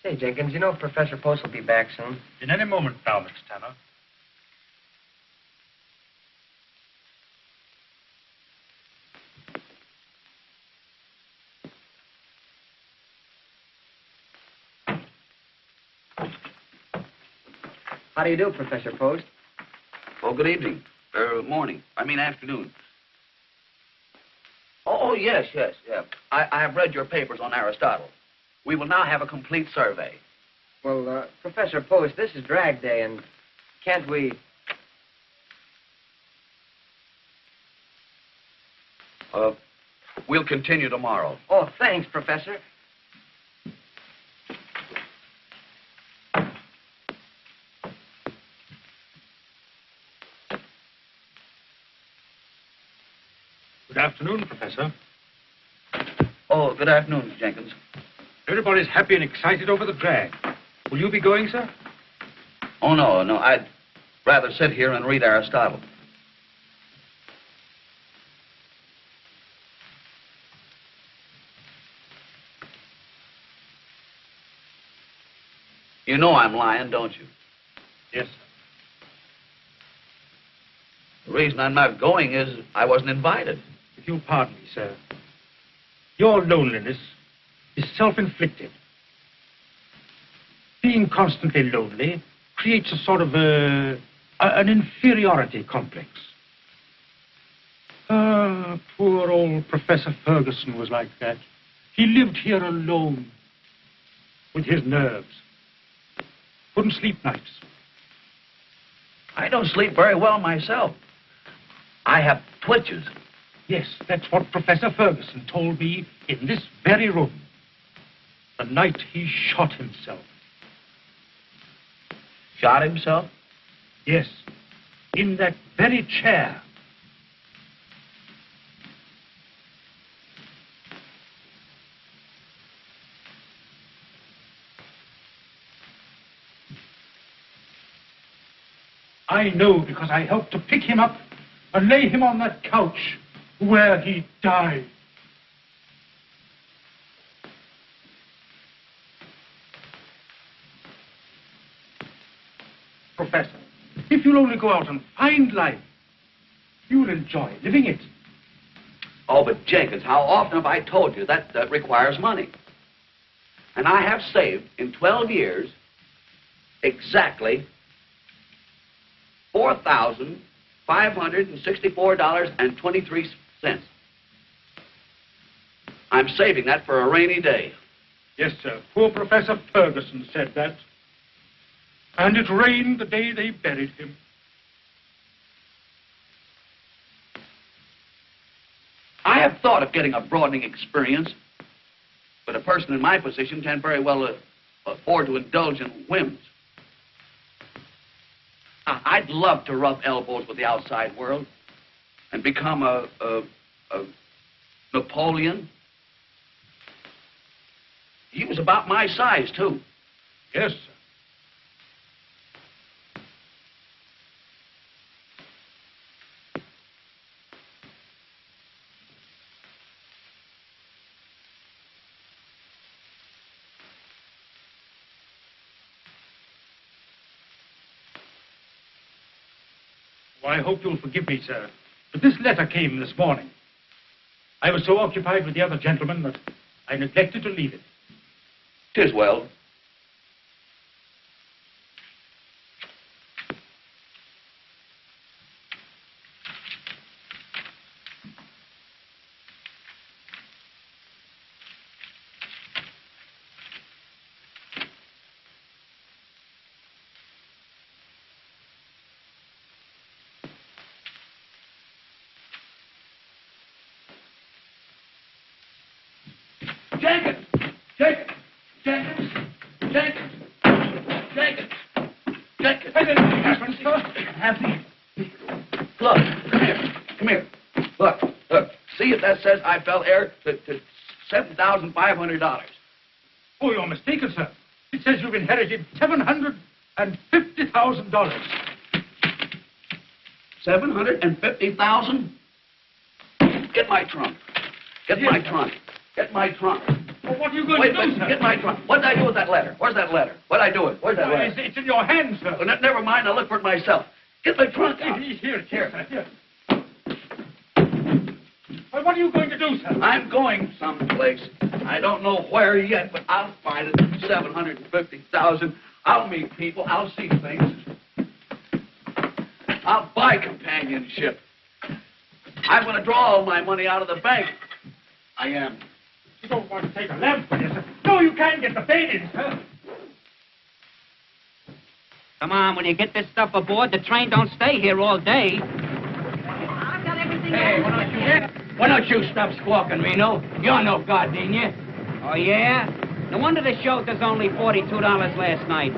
Say, Jenkins, you know Professor Post will be back soon. In any moment now, Mr. Tanner. How do you do, Professor Post? Oh, good evening. Morning. I mean afternoon. Oh, yes. I have read your papers on Aristotle. We will now have a complete survey. Well, Professor Post, this is drag day, and can't we... We'll continue tomorrow. Oh, thanks, Professor. Good afternoon, Professor. Oh, good afternoon, Jenkins. Everybody's happy and excited over the drag. Will you be going, sir? Oh, no. I'd rather sit here and read Aristotle. You know I'm lying, don't you? Yes, sir. The reason I'm not going is I wasn't invited. If you'll pardon me, sir, your loneliness is self-inflicted. Being constantly lonely creates a sort of an inferiority complex. Poor old Professor Ferguson was like that. He lived here alone with his nerves. Couldn't sleep nights. I don't sleep very well myself. I have twitches. Yes, that's what Professor Ferguson told me in this very room. The night he shot himself. Shot himself? Yes, in that very chair. I know because I helped to pick him up and lay him on that couch where he died. Professor, if you'll only go out and find life, you'll enjoy living it. Oh, but Jenkins, how often have I told you that requires money? And I have saved in 12 years exactly $4,564.23. I'm saving that for a rainy day. Yes, sir. Poor Professor Ferguson said that. And it rained the day they buried him. I have thought of getting a broadening experience, but a person in my position can't very well afford to indulge in whims. I'd love to rub elbows with the outside world and become a Napoleon. He was about my size, too. Yes, sir. Well, I hope you'll forgive me, sir, but this letter came this morning. I was so occupied with the other gentleman that I neglected to leave it. 'Tis well. happy. Look, come here. Come here. Look. See if that says I fell heir to $7,500. Oh, you're mistaken, sir. It says you've inherited $750,000. 750,000? Get my trunk. Get my trunk. Get my trunk. Well, what are you going to do, sir? Get my trunk. What did I do with that letter? Where's that letter? What did I do with it? Where's that letter? It's in your hands, sir. Well, never mind. I'll look for it myself. Get my trunk out. Here, sir. Well, what are you going to do, sir? I'm going someplace. I don't know where yet, but I'll find it. 750,000. I'll meet people. I'll see things. I'll buy companionship. I'm going to draw all my money out of the bank. I am. You don't want to take a lamp with you, sir. No, you can't get the paint in, sir. Come on, when you get this stuff aboard, the train don't stay here all day. I've got everything. Hey, why don't you stop squawking, Reno? You're no god, ain't you? Oh, yeah? No wonder the show does only $42 last night.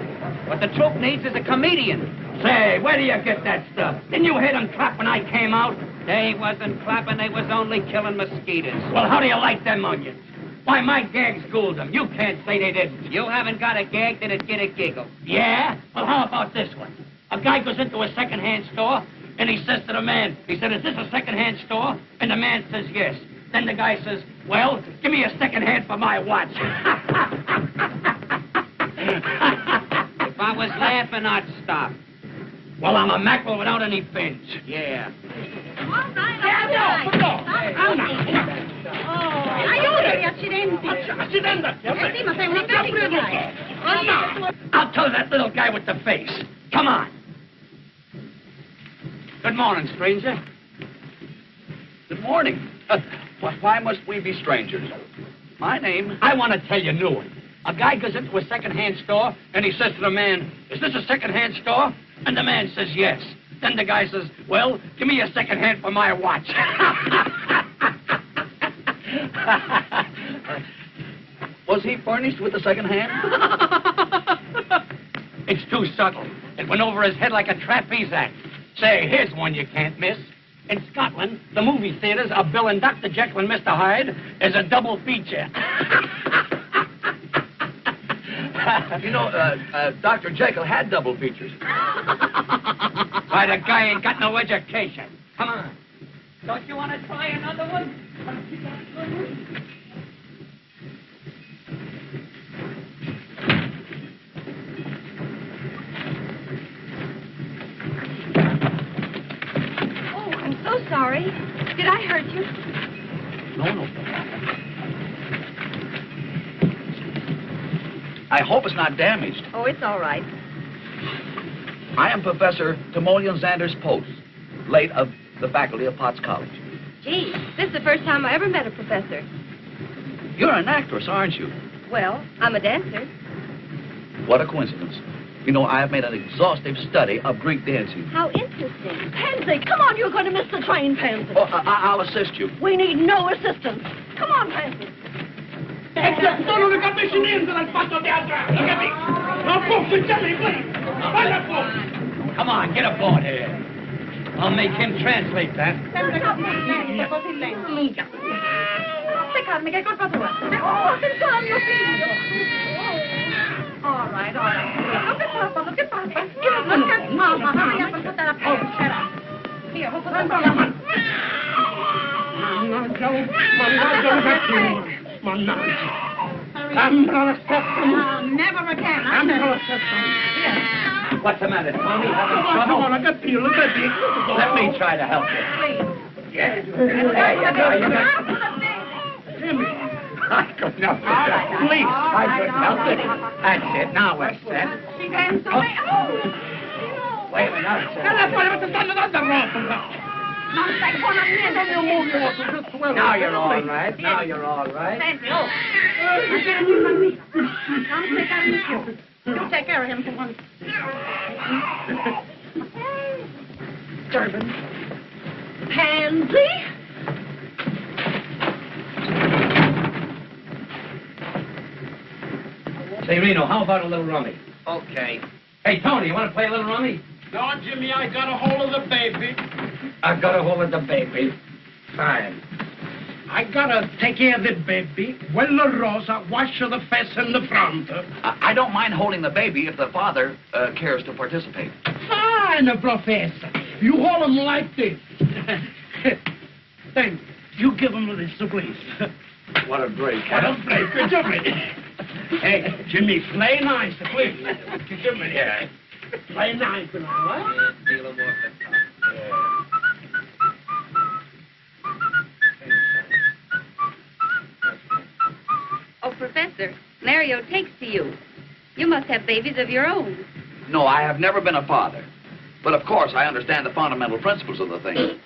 What the troupe needs is a comedian. Say, where do you get that stuff? Didn't you hear them clap when I came out? They wasn't clapping, they was only killing mosquitoes. Well, how do you like them onions? Why, my gags schooled them. You can't say they didn't. You haven't got a gag that'd get a giggle. Yeah? Well, how about this one? A guy goes into a second-hand store, and he says to the man, he said, is this a second-hand store? And the man says, yes. Then the guy says, well, give me a second-hand for my watch. If I was laughing, I'd stop. Well, I'm a mackerel without any fins. Yeah. All right. Aiuto, accidenti. Sì, ma sei una pessima. Oh, no. I'll tell that little guy with the face. Come on. Good morning, stranger. Good morning. Why must we be strangers? My name... I want to tell you new one. A guy goes into a second-hand store, and he says to the man, is this a second-hand store? And the man says, yes. Then the guy says, well, give me a second-hand for my watch. Was he furnished with a second hand? It's too subtle. It went over his head like a trapeze act. Say, here's one you can't miss. In Scotland, the movie theaters are billing Dr. Jekyll and Mr. Hyde as a double feature. You know, Dr. Jekyll had double features. Why, the guy ain't got no education. Come on. Don't you want to try another one? Oh, I'm so sorry. Did I hurt you? No. I hope it's not damaged. Oh, it's all right. I am Professor Timoleon Xander's Post, late of the faculty of Potts College. Gee, this is the first time I ever met a professor. You're an actress, aren't you? Well, I'm a dancer. What a coincidence. You know, I have made an exhaustive study of Greek dancing. How interesting. Pansy, come on, you're going to miss the train, Pansy. Oh, I'll assist you. We need no assistance. Come on, Pansy. Sono le capisci dal fatto teatro. Look at me. No, please. Come on, get aboard here. I'll make him translate that. Seccarmi, che colpa tua? Oh, attenzione al mio figlio. All right. Che passa? Mamma, vai a portare la pera. Io posso prendere la mano. Mannaggia. Sembra la stessa. Never again. Sembra la stessa. What's the matter, Tony? Having Come trouble? on, capito. Let me try to help you. Yeah. I could not help it. Please, I could help it. That's it. Now we're set. She danced on me. Wait a minute. Now, Non stai con la mia, non mio muso. Now you're all right. Now you're all right. Senti, oh. Non seccarmi più. You take care of him for once. Durbin. Pansy? Say, Reno, how about a little rummy? Okay. Hey, Tony, you want to play a little rummy? No, Jimmy, I got a hold of the baby. I got a hold of the baby. Fine. I gotta take care of the baby. Well, La Rosa, wash the face in the front. I don't mind holding the baby if the father cares to participate. Fine, Professor. You hold him like this. Thank you. You give him this, please. What a break. What a break, Jimmy. Hey, Jimmy, play nice, please. Jimmy, yeah. Play nice now, huh? Oh, Professor, Mario takes to you. You must have babies of your own. No, I have never been a father. But of course, I understand the fundamental principles of the thing.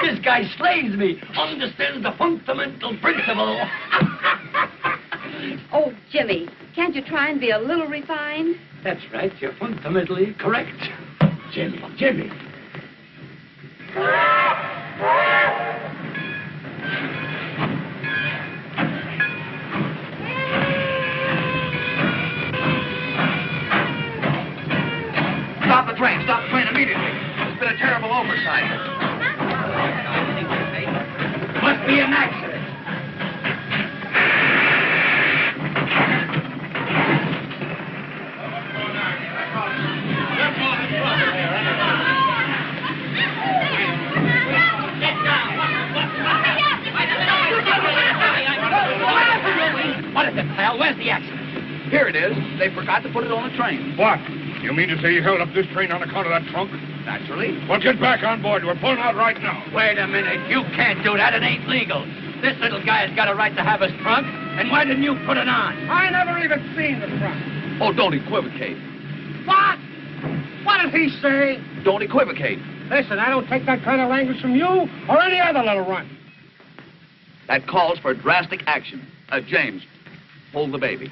This guy slays me. Understands the fundamental principle. Oh, Jimmy, can't you try and be a little refined? That's right. You're fundamentally correct. Jimmy. Stop the train immediately. It's been a terrible oversight. Must be an accident. What is it, pal? Where's the accident? Here it is. They forgot to put it on the train. What? You mean to say you held up this train on account of that trunk? Naturally. Well, get back on board. We're pulling out right now. Wait a minute. You can't do that. It ain't legal. This little guy's got a right to have his trunk. And why didn't you put it on? I never even seen the trunk. Oh, don't equivocate. What? What did he say? Don't equivocate. Listen, I don't take that kind of language from you or any other little runt. That calls for drastic action. James, hold the baby.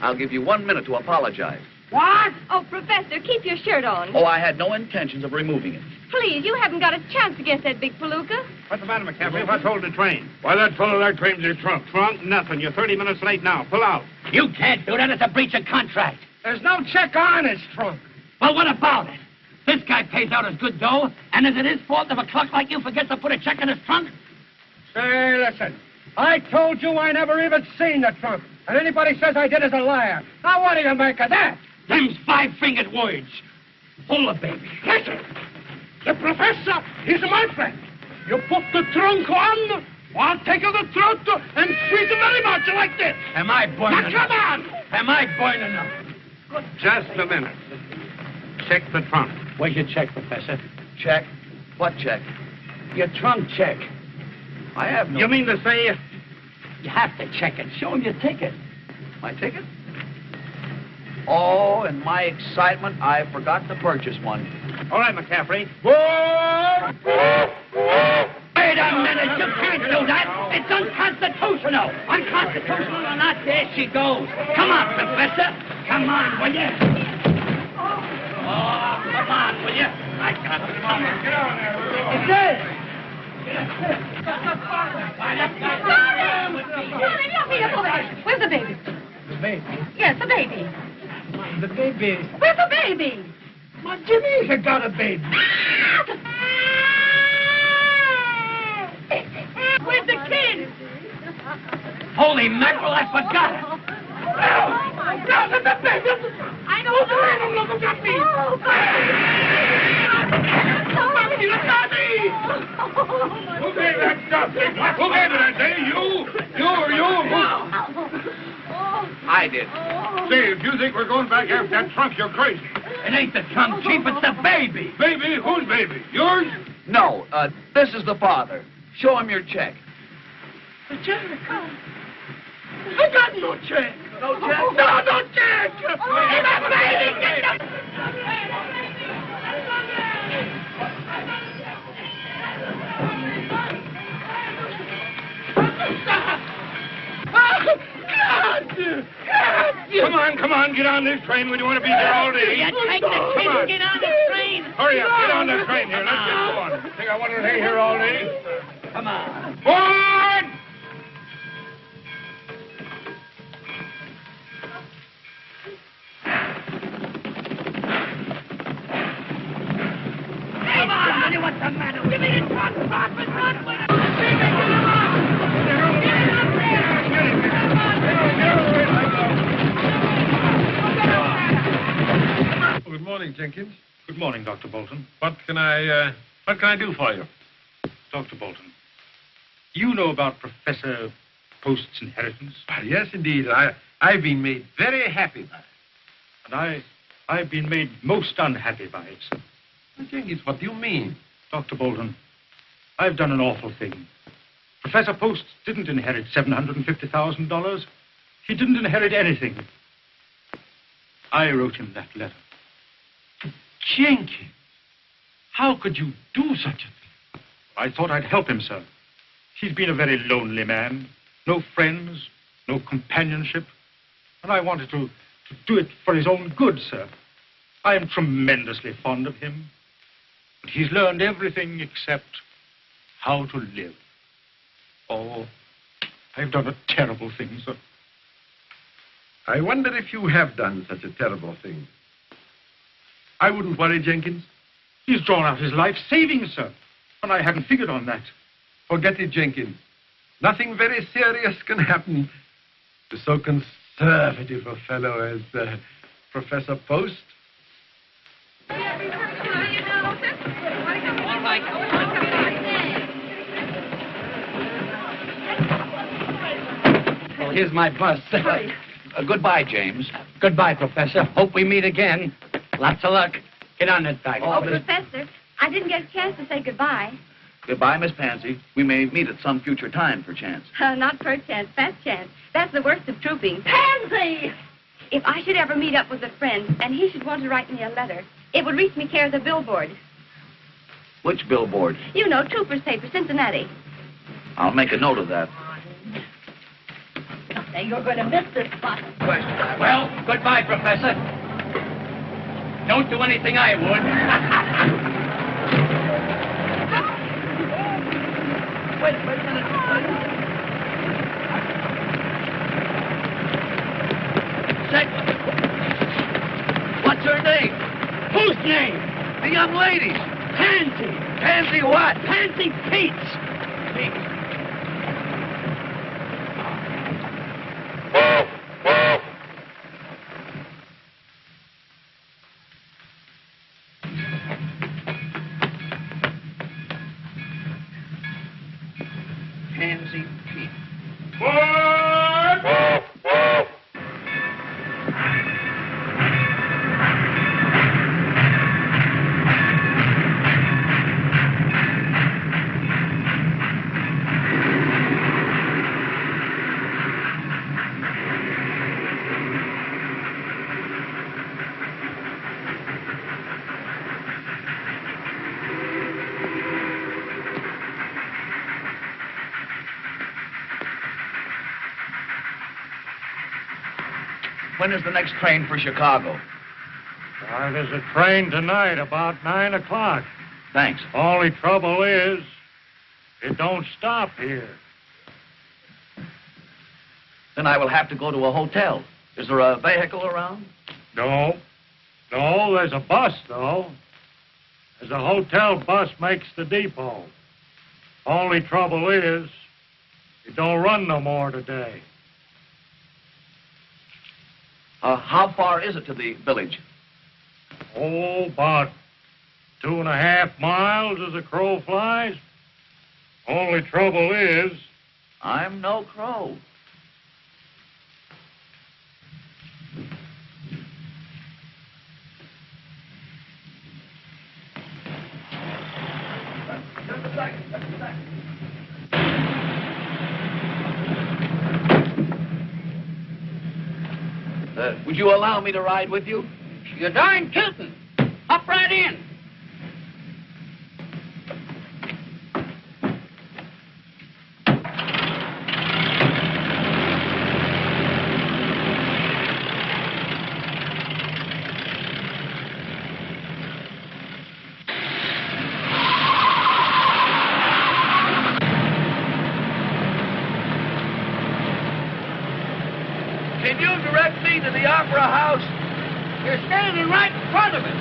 I'll give you 1 minute to apologize. What? Oh, Professor, keep your shirt on. Oh, I had no intentions of removing it. Please, you haven't got a chance against that big palooka. What's the matter, McCaffrey? What's holding the train? Why, that fellow there claims his trunk. Trunk? Nothing. You're 30 minutes late now. Pull out. You can't do that. It's a breach of contract. There's no check on his trunk. Well, what about it? This guy pays out his good dough, and is it his fault if a clock like you forgets to put a check in his trunk? Say, listen. I told you I never even seen the trunk. And anybody says I did is a liar. Now, what do you make of that? Them's five-fingered words. Pull the baby. Listen. The professor is my friend. You put the trunk on, I'll take out the throat and squeeze it very much like this. Am I burning Now, up? come on. Am I burning up? Just a minute. Check the trunk. Where's your check, Professor? Check? What check? Your trunk check. I have no... You mean to say... You have to check it. Show him your ticket. My ticket? Oh, in my excitement, I forgot to purchase one. All right, McCaffrey. Wait a minute. You can't do that. It's unconstitutional. Unconstitutional or not, there she goes. Come on, Professor. Come on, will you? Oh, come on, will you? I got it. Come on. Get on there. It's dead. Where's the baby? The baby? Yes, the baby. The baby. Where's the baby? My Jimmy's got a baby. Where's the kid? Holy mackerel, I forgot it. No, the baby. I know. Look at me. Oh, Who gave that stuff? Who gave it that day? You? You or you? I did. Say, if you think we're going back after that trunk, you're crazy. It ain't the trunk, Chief. It's the baby. Baby? Whose baby? Yours? No, this is the father. Show him your check. The check? I got no check. No check? No check. Come on, get on this train. We don't want to be here all day. You take the kid and get on the train. Hurry up, get on the train here. Let's get going. Think I want to stay here all day? Come on. Forward! what's the matter with you. Give me the truck, Prof. Not with Good morning, Jenkins. Good morning, Dr. Bolton. What can I do for you? Dr. Bolton, you know about Professor Post's inheritance? Yes, indeed. I've been made very happy by it. And I've been made most unhappy by it, sir. Well, Jenkins, what do you mean? Dr. Bolton, I've done an awful thing. Professor Post didn't inherit $750,000. He didn't inherit anything. I wrote him that letter. Jenkins, how could you do such a thing? I thought I'd help him, sir. He's been a very lonely man. No friends, no companionship. And I wanted to do it for his own good, sir. I am tremendously fond of him. But he's learned everything except how to live. Oh, I've done a terrible thing, sir. I wonder if you have done such a terrible thing. I wouldn't worry, Jenkins. He's drawn out his life savings, sir. And I hadn't figured on that. Forget it, Jenkins. Nothing very serious can happen to so conservative a fellow as Professor Post. Well, here's my bus. Goodbye, James. Goodbye, Professor. Hope we meet again. Lots of luck. Get on that bike. Oh, Professor, I didn't get a chance to say goodbye. Goodbye, Miss Pansy. We may meet at some future time, perchance. Not per chance, fast chance. That's the worst of trooping. Pansy! If I should ever meet up with a friend and he should want to write me a letter, it would reach me care of the billboard. Which billboard? You know, Trooper's paper, Cincinnati. I'll make a note of that. Now, you're going to miss this bus. Well, goodbye, Professor. Don't do anything I would. Wait a minute. Say, what's her name? Whose name? The young lady. Pansy. Pansy what? Pansy Pete's. Pansy Pete. When is the next train for Chicago? There's a train tonight about 9 o'clock. Thanks. Only trouble is, it don't stop here. Then I will have to go to a hotel. Is there a vehicle around? No, there's a bus, though. There's a hotel bus makes the depot. Only trouble is, it don't run no more today. How far is it to the village? Oh, about 2.5 miles as a crow flies. Only trouble is... I'm no crow. Would you allow me to ride with you? You're darn Keaton. Hop right in. Can you direct me to the Opera House? You're standing right in front of it.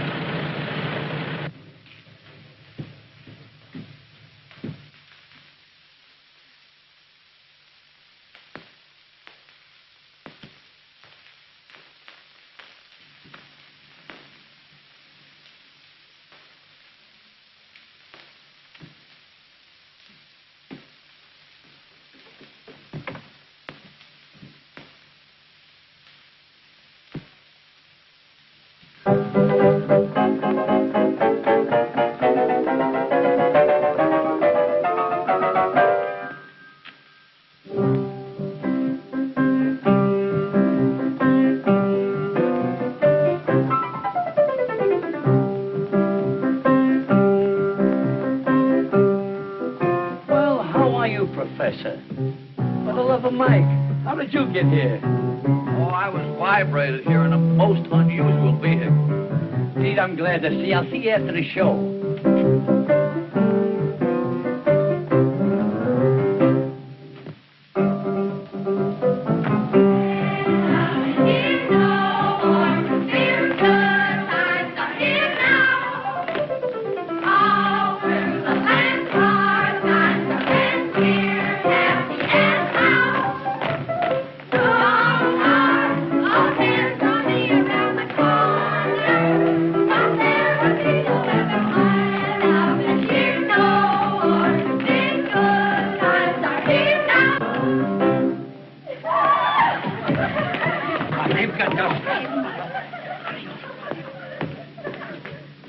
Professor. For the love of Mike, how did you get here? Oh, I was vibrated here in a most unusual vehicle. Pete, I'm glad to see you. I'll see you after the show.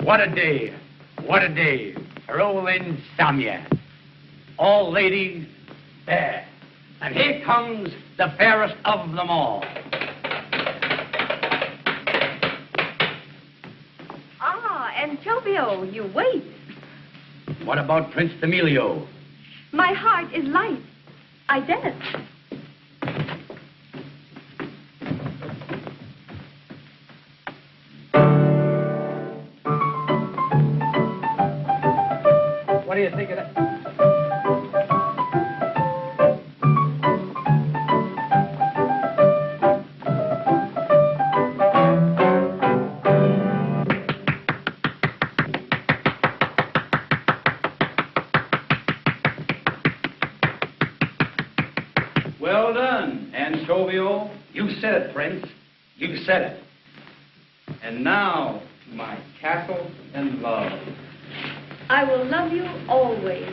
What a day. What a day. Rolling Samia. All ladies there. And here comes the fairest of them all. Ah, Antonio, you wait. What about Prince Emilio? My heart is light. I dance. What do you think of that? Well done, Antonio. You said it, Prince. You said it. And now, my castle and love. I will love you always.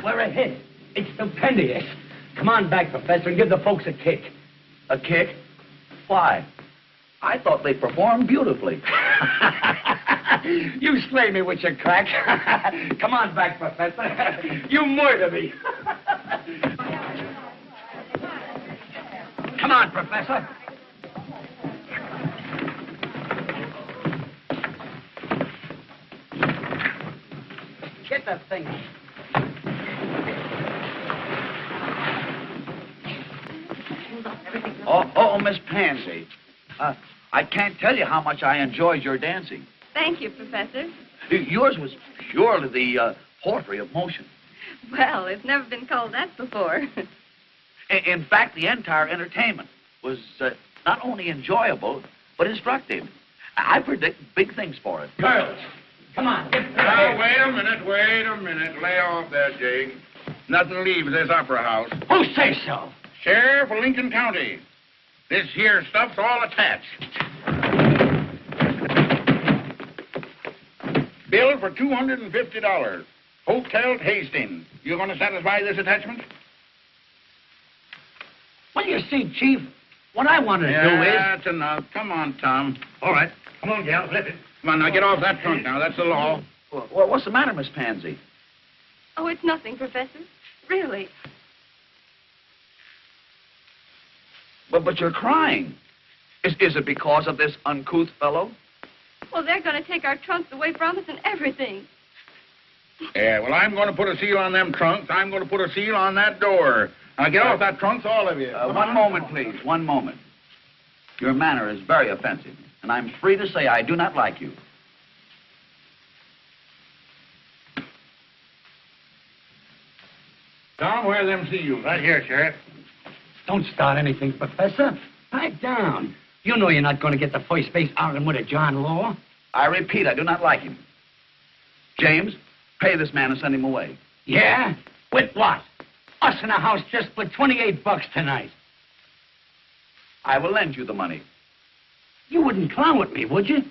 We're a hit. It's stupendous. Come on back, Professor, and give the folks a kick. A kick? Why? I thought they performed beautifully. You slay me with your crack. Come on back, Professor. You murder me. Come on, Professor. Get that thing. Oh, Miss Pansy. I can't tell you how much I enjoyed your dancing. Thank you, Professor. Yours was purely the poetry of motion. Well, it's never been called that before. In fact, the entire entertainment was not only enjoyable, but instructive. I predict big things for it. Girls, come on. Now, wait a minute. Lay off there, Jake. Nothing leaves this opera house. Who says so? Sheriff of Lincoln County. This here stuff's all attached. Bill for $250. Hotel Hastings. You going to satisfy this attachment? Well, you see, Chief, what I want to do is... That's enough. Come on, Tom. All right. Come on, gal. Flip it. Come on, now get off that trunk now. That's the law. Well, what's the matter, Miss Pansy? Oh, it's nothing, Professor. Really. But you're crying. Is it because of this uncouth fellow? Well, they're going to take our trunks away from us and everything. Yeah, well, I'm going to put a seal on them trunks. I'm going to put a seal on that door. Now, get off that trunks, all of you. One moment, please. One moment. Your manner is very offensive, and I'm free to say I do not like you. Tom, where are them CUs? Right here, Sheriff. Don't start anything, Professor. Pipe down. You know you're not going to get the first base arguing with a John Law. I repeat, I do not like him. James, pay this man and send him away. Yeah? With what? Us in a house just for $28 tonight. I will lend you the money. You wouldn't clown with me, would you?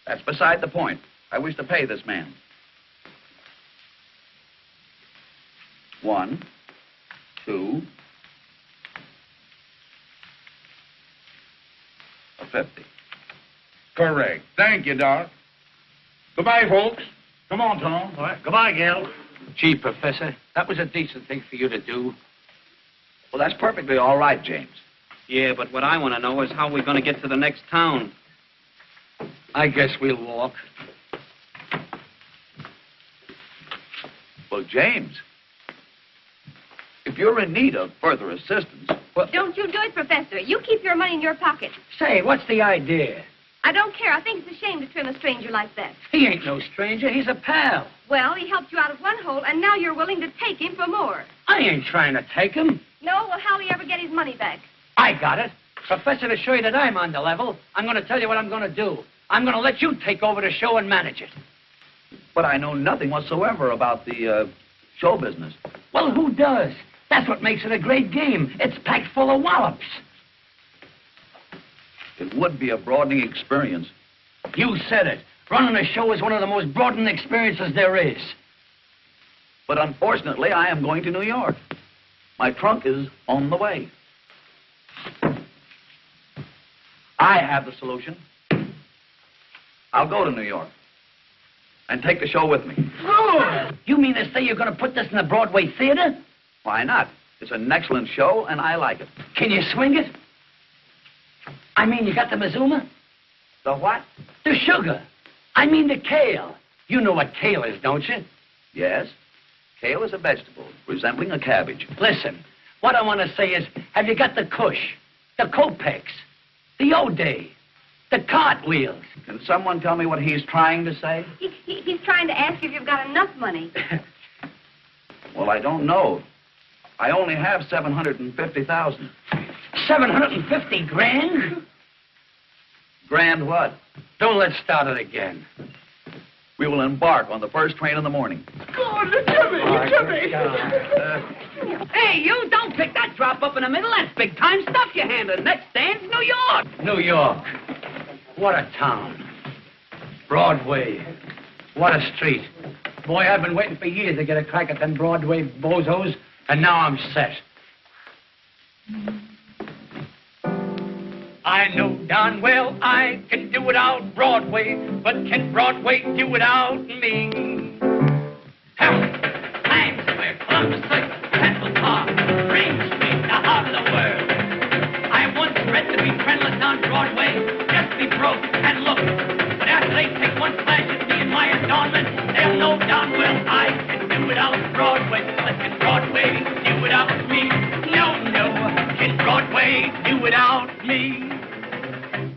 That's beside the point. I wish to pay this man. 1, 2, $50. Correct. Thank you, Doc. Goodbye, folks. Come on, Tom. All right. Goodbye, Gil. Gee, Professor, that was a decent thing for you to do. Well, that's perfectly all right, James. Yeah, but what I want to know is how we're going to get to the next town. I guess we'll walk. Well, James, if you're in need of further assistance, well, Don't you do it, Professor. You keep your money in your pocket. Say, what's the idea? I don't care. I think it's a shame to trim a stranger like that. He ain't no stranger. He's a pal. Well, he helped you out of one hole, and now you're willing to take him for more. I ain't trying to take him. No? Well, how'll he ever get his money back? I got it. Professor, to show you that I'm on the level, I'm going to tell you what I'm going to do. I'm going to let you take over the show and manage it. but I know nothing whatsoever about the show business. Well, who does? That's what makes it a great game. It's packed full of wallops. It would be a broadening experience. You said it. Running a show is one of the most broadening experiences there is. But unfortunately, I am going to New York. My trunk is on the way. I have the solution. I'll go to New York and take the show with me. Oh! You mean to say you're going to put this in the Broadway theater? Why not? It's an excellent show, and I like it. Can you swing it? I mean, you got the mazuma? The what? The sugar. I mean the kale. You know what kale is, don't you? Yes. Kale is a vegetable resembling a cabbage. Listen, what I want to say is, have you got the Kush, the Kopex, the O'Day, the cartwheels? Can someone tell me what he's trying to say? He's trying to ask if you've got enough money. Well, I don't know. I only have $750,000. 750 grand? Grand what? Don't let's start it again. We will embark on the first train in the morning. Hey, you don't pick that drop up in the middle. That's big time stuff you're handling. Next stand's New York. New York. What a town. Broadway. What a street. Boy, I've been waiting for years to get a crack at them Broadway bozos, and now I'm set. I know darn well I can do without Broadway, but can Broadway do without me? Hamlet, Times Square, Columbus Circle, Central Park, Green Street, the heart of the world. I once read to be friendless on Broadway, just be broke and look. But after they take one flash at me and my adornment, they'll know darn well I can do without Broadway, but can Broadway do without me? No, can Broadway do without me?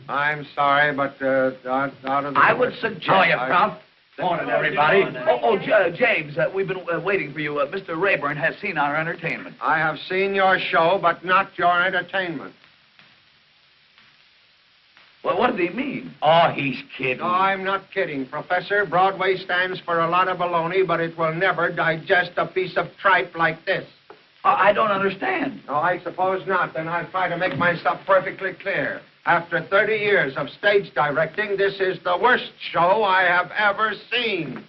I'm sorry, but out of the... I would suggest... How are you, Prof? Morning, everybody. James, we've been waiting for you. Mr. Rayburn has seen our entertainment. I have seen your show, but not your entertainment. Well, what does he mean? Oh, he's kidding. No, I'm not kidding, Professor. Broadway stands for a lot of baloney, but it will never digest a piece of tripe like this. I don't understand. No, I suppose not. Then I'll try to make myself perfectly clear. After 30 years of stage directing, this is the worst show I have ever seen.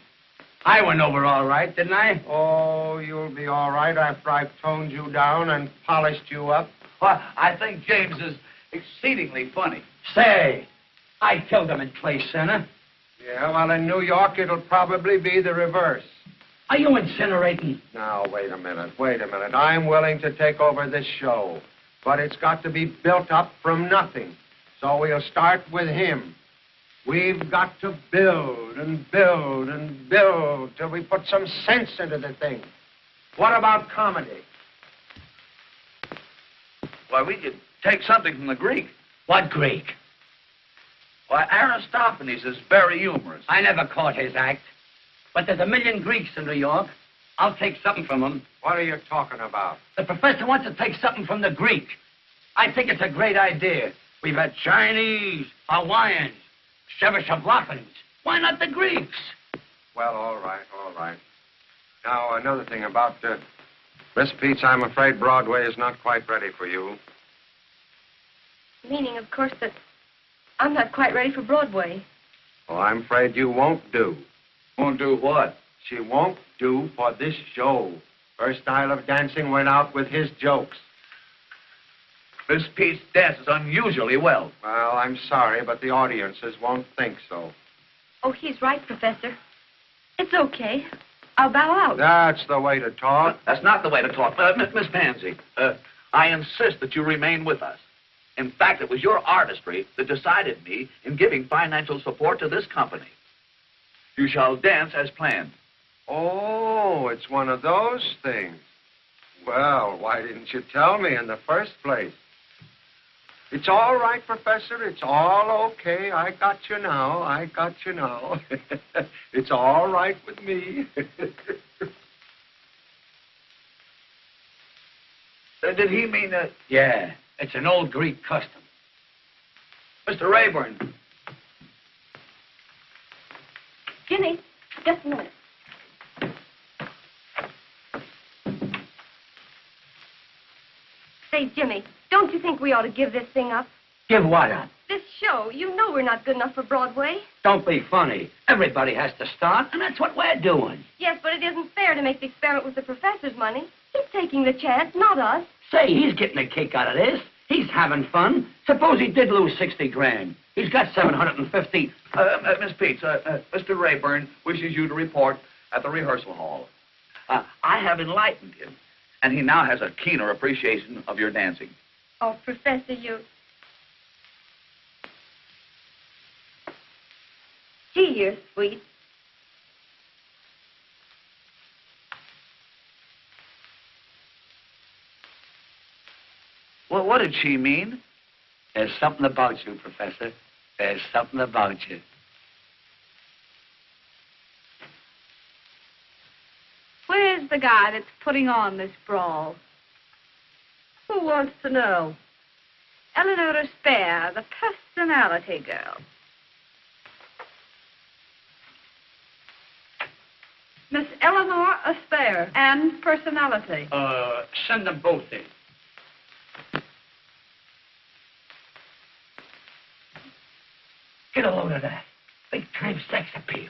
I went over all right, didn't I? Oh, you'll be all right after I've toned you down and polished you up. Well, I think James is exceedingly funny. Say, I killed him in Clay Center. Yeah, well, in New York, it'll probably be the reverse. Are you incinerating? Now, wait a minute. I'm willing to take over this show, but it's got to be built up from nothing. So we'll start with him. We've got to build and build and build till we put some sense into the thing. What about comedy? Why, we could take something from the Greek. What Greek? Why, Aristophanes is very humorous. I never caught his act. But there's a million Greeks in New York. I'll take something from him. What are you talking about? The professor wants to take something from the Greek. I think it's a great idea. We've had Chinese, Hawaiians, Czechoslovakians. Why not the Greeks? Well, all right, all right. Now, another thing about Miss Peets, I'm afraid Broadway is not quite ready for you. Meaning, of course, that I'm not quite ready for Broadway. Oh, I'm afraid you won't do. Won't do what? She won't do for this show. Her style of dancing went out with his jokes. Miss Peets dances unusually well. Well, I'm sorry, but the audiences won't think so. Oh, he's right, Professor. It's okay. I'll bow out. That's the way to talk. That's not the way to talk. Miss Pansy, I insist that you remain with us. In fact, it was your artistry that decided me in giving financial support to this company. You shall dance as planned. Oh, it's one of those things. Well, why didn't you tell me in the first place? It's all right, Professor. It's all okay. I got you now. I got you now. It's all right with me. Did he mean that? Yeah, it's an old Greek custom. Mr. Rayburn. Ginny, just a minute. Say, Jimmy, don't you think we ought to give this thing up? Give what up? This show. You know we're not good enough for Broadway. Don't be funny. Everybody has to start, and that's what we're doing. Yes, but it isn't fair to make the experiment with the professor's money. He's taking the chance, not us. Say, he's getting a kick out of this. He's having fun. Suppose he did lose 60 grand. He's got 750. Miss Peets, Mr. Rayburn wishes you to report at the rehearsal hall. I have enlightened him, and he now has a keener appreciation of your dancing. Oh, Professor, you... Gee, you're sweet. Well, what did she mean? There's something about you, Professor. There's something about you. Where's the guy that's putting on this brawl? Who wants to know? Eleanor Spare, the personality girl. Miss Eleanor Aspare and personality. Send them both in. Get a load of that. Big-time sex appeal.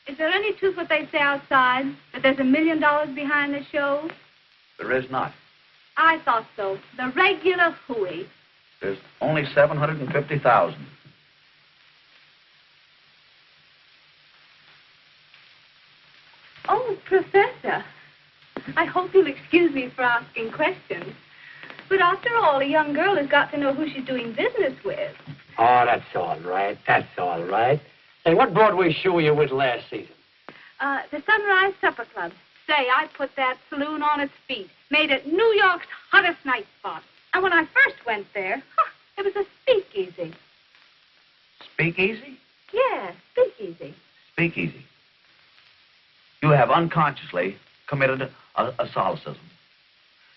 Is there any truth what they say outside? That there's $1 million behind the show? There is not. I thought so. The regular hooey. There's only $750,000. Oh, Professor. I hope you'll excuse me for asking questions. But after all, a young girl has got to know who she's doing business with. Oh, that's all right. That's all right. Hey, what Broadway show were you with last season? The Sunrise Supper Club. Say, I put that saloon on its feet. Made it New York's hottest night spot. And when I first went there, it was a speakeasy. Speakeasy? Yeah, speakeasy. Speakeasy. You have unconsciously committed a solecism.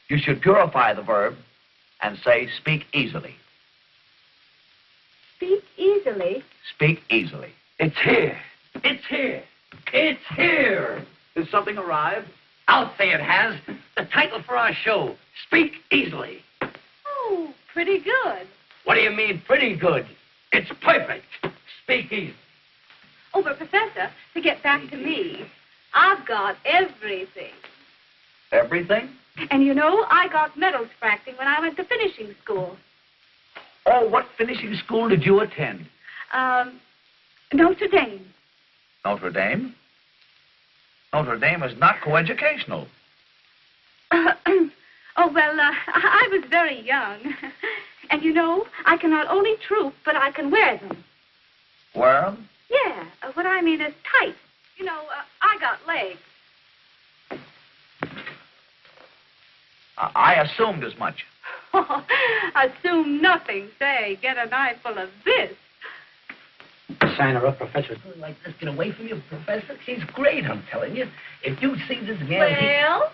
You should purify the verb and say speak easily. Speak easily? Speak easily. It's here. It's here. It's here. Did something arrive? I'll say it has. The title for our show, Speak Easily. Oh, pretty good. What do you mean, pretty good? It's perfect. Speak easily. Oh, but Professor, to get back to me, I've got everything. Everything? And you know, I got medals for acting when I went to finishing school. Oh, what finishing school did you attend? Notre Dame. Notre Dame? Notre Dame is not coeducational. Oh, well, I was very young. And you know, I can not only troop, but I can wear them. Wear them? Yeah, what I mean is tight. You know, I got legs. I assumed as much. Assume nothing. Say, get a knife full of this. Sign her up, Professor. Like this, get away from you, Professor. She's great, I'm telling you. If you see this gal... Well?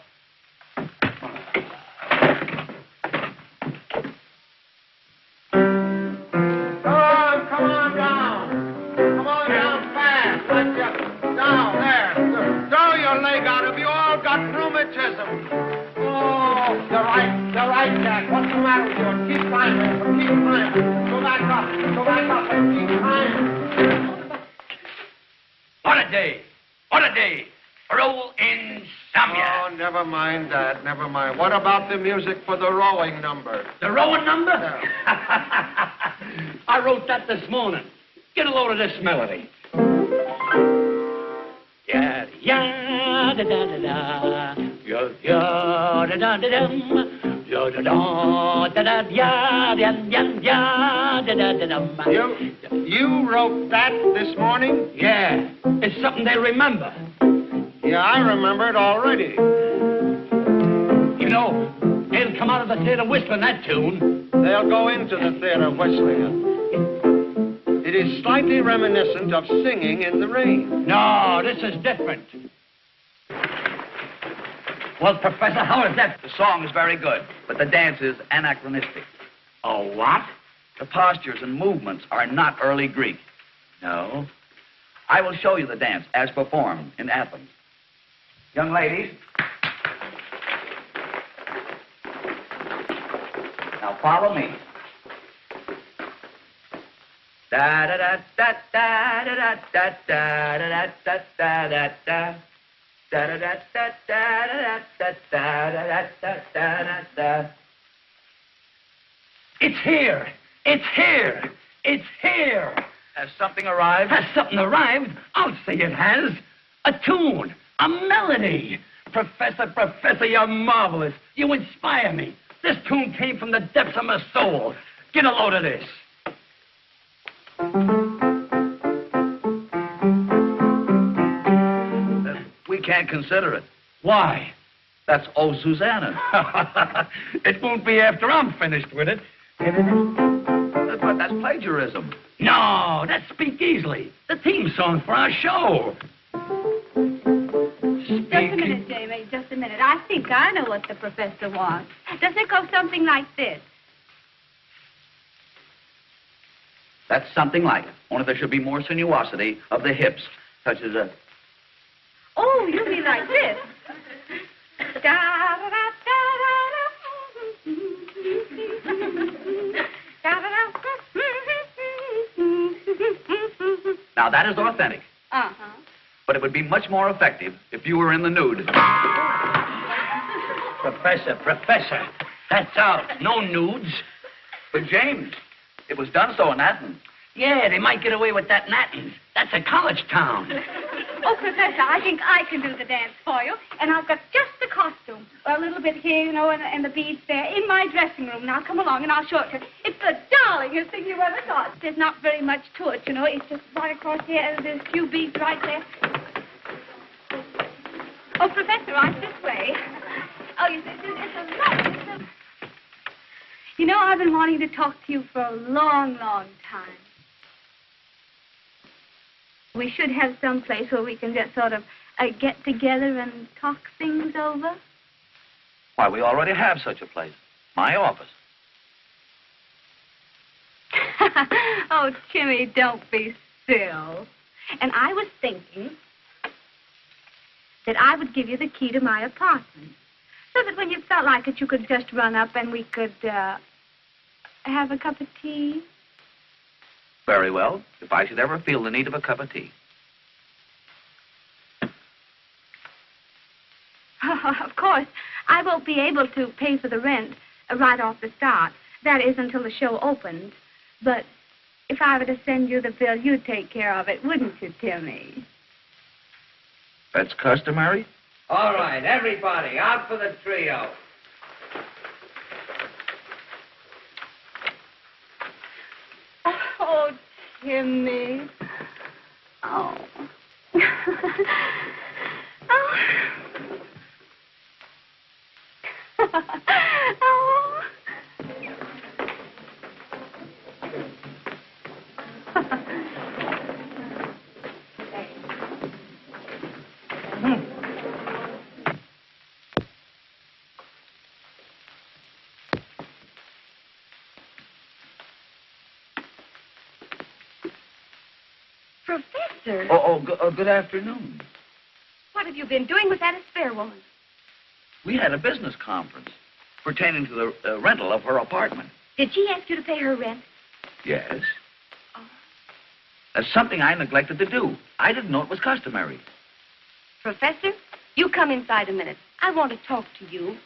Come on down. Come on down fast. Let's just down there. Throw your leg out. Have you all got rheumatism? Oh, you're right, Jack. What's the matter with you? Keep climbing. Keep climbing. Go back up and keep climbing. What a day. What a day. For old insomnia. Oh, never mind that. Never mind. What about the music for the rowing number? The rowing number? Yeah. I wrote that this morning. Get a load of this melody. Yeah, yeah, da da da da. Yeah, yeah, da da da dum. Yeah, da da da da yeah, yeah, yeah, yeah, da da da dum. You wrote that this morning? Yeah, it's something they remember. Yeah, I remember it already. You know, they'll come out of the theater whistling that tune. They'll go into the theater whistling it. It is slightly reminiscent of singing in the rain. No, this is different. Well, Professor, how is that? The song is very good, but the dance is anachronistic. Oh, what? The postures and movements are not early Greek. No. I will show you the dance as performed in Athens. Young ladies. Now follow me. Da da da da da da da da da da da da da. Da da da da da da da da da da. It's here. It's here. It's here. Has something arrived? Has something arrived? I'll say it has. A tune. A melody. Professor, you're marvelous. You inspire me. This tune came from the depths of my soul. Get a load of this. We can't consider it. Why? That's Oh Susanna. It won't be after I'm finished with it. But that's plagiarism. No, that's Speak Easily. The theme song for our show. Just a minute, Jamie, just a minute. I think I know what the professor wants. Doesn't it go something like this? That's something like it. Only there should be more sinuosity of the hips, such as a... Oh, you mean like this? Now, that is authentic. Uh-huh. But it would be much more effective if you were in the nude. Professor, that's out. No nudes. But, James, it was done so in Athens. Yeah, they might get away with that in Athens. That's a college town. Oh, Professor, I think I can do the dance for you. And I've got just the costume. A little bit here, you know, and the beads there in my dressing room. Now, come along and I'll show it to you. It's the darlingest thing you ever saw. There's not very much to it, you know. It's just right across here, and there's a few beads right there. Oh, Professor, right this way. Oh, you see, it's a lot. You know, I've been wanting to talk to you for a long, long time. We should have some place where we can just sort of get together and talk things over. Why, we already have such a place. My office. Oh, Timmy, don't be still. And I was thinking that I would give you the key to my apartment, so that when you felt like it, you could just run up and we could have a cup of tea. Very well, if I should ever feel the need of a cup of tea. Of course, I won't be able to pay for the rent right off the start. That is until the show opens. But if I were to send you the bill, you'd take care of it, wouldn't you, Timmy? That's customary? All right, everybody, out for the trio. Oh, Timmy. Oh. Oh. Oh. Professor, Good afternoon. what have you been doing with that spare woman? We had a business conference pertaining to the rental of her apartment. Did she ask you to pay her rent? Yes. Oh. That's something I neglected to do. I didn't know it was customary. Professor, you come inside a minute. I want to talk to you.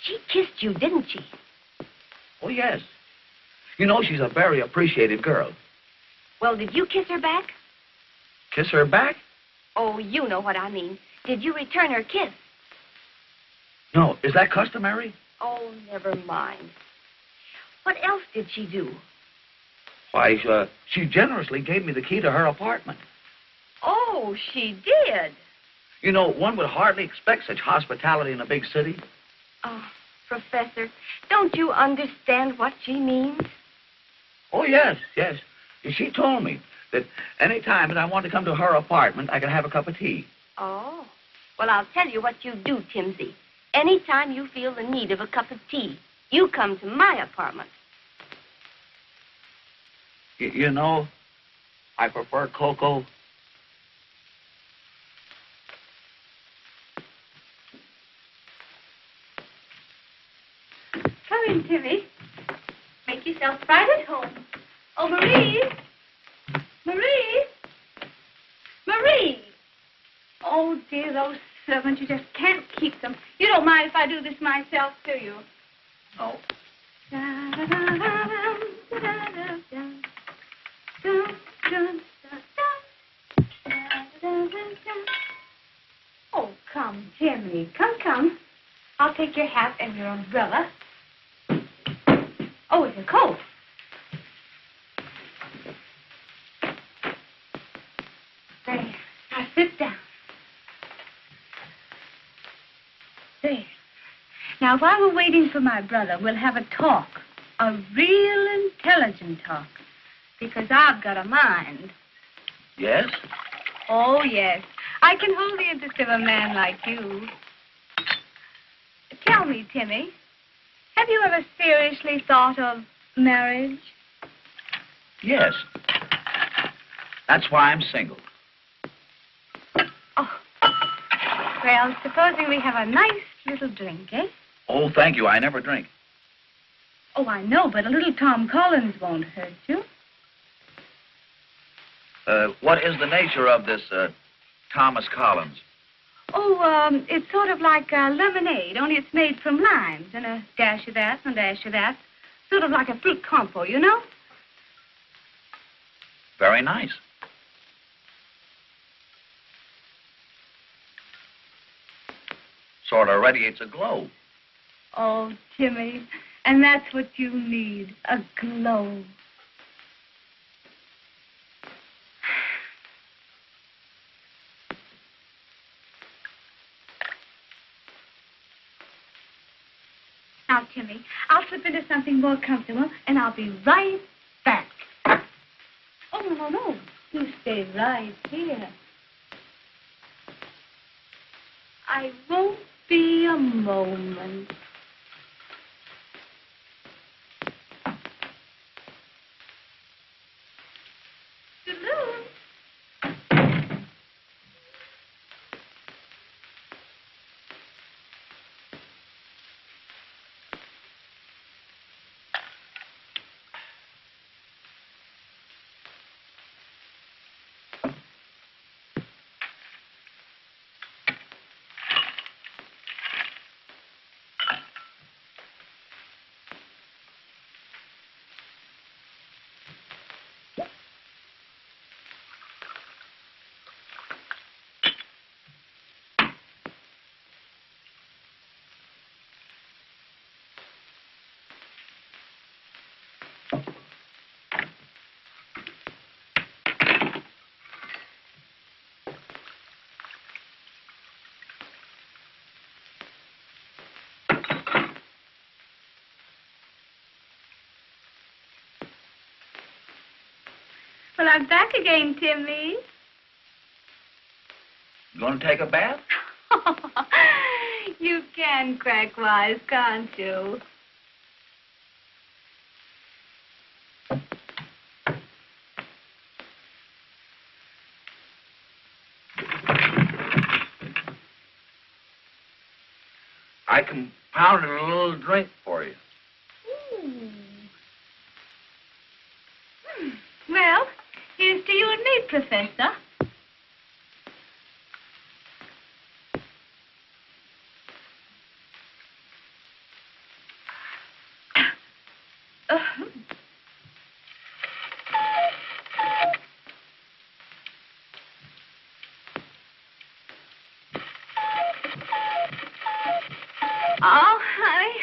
She kissed you, didn't she? Oh, yes. You know, she's a very appreciative girl. Well, did you kiss her back? Kiss her back? Oh, you know what I mean. Did you return her kiss? No. Is that customary? Oh, never mind. What else did she do? Why, she generously gave me the key to her apartment. Oh, she did. You know, one would hardly expect such hospitality in a big city. Oh, Professor, don't you understand what she means? Oh, yes. She told me that any time that I want to come to her apartment, I can have a cup of tea. Oh. Well, I'll tell you what you do, Timsy. Anytime you feel the need of a cup of tea, you come to my apartment. You know, I prefer cocoa. Come in, Timmy. Make yourself right at home. Oh, Marie! Marie! Marie! Oh, dear, those servants, you just can't keep them. You don't mind if I do this myself, do you? Oh. Oh, come, Timmy. Come. I'll take your hat and your umbrella. Oh, it's a coat. There. Now sit down. There. Now, while we're waiting for my brother, we'll have a talk. A real intelligent talk. Because I've got a mind. Yes? Oh, yes. I can hold the interest of a man like you. Tell me, Timmy, have you ever seriously thought of marriage? Yes. That's why I'm single. Oh. Well, supposing we have a nice little drink, eh? Oh, thank you. I never drink. Oh, I know, but a little Tom Collins won't hurt you. What is the nature of this, Thomas Collins? Oh, it's sort of like lemonade, only it's made from limes, and a dash of that and a dash of that. Sort of like a fruit compo, you know? Very nice. Sort of radiates a glow. Oh, Timmy, and that's what you need, a glow. Now, Timmy, I'll slip into something more comfortable, and I'll be right back. Oh, no. You stay right here. I won't be a moment. Well, I'm back again, Timmy. You going to take a bath? You can't. can crack wise, can't you? I compounded a little drink for you. Well, here's to you and me, Professor. Oh, honey,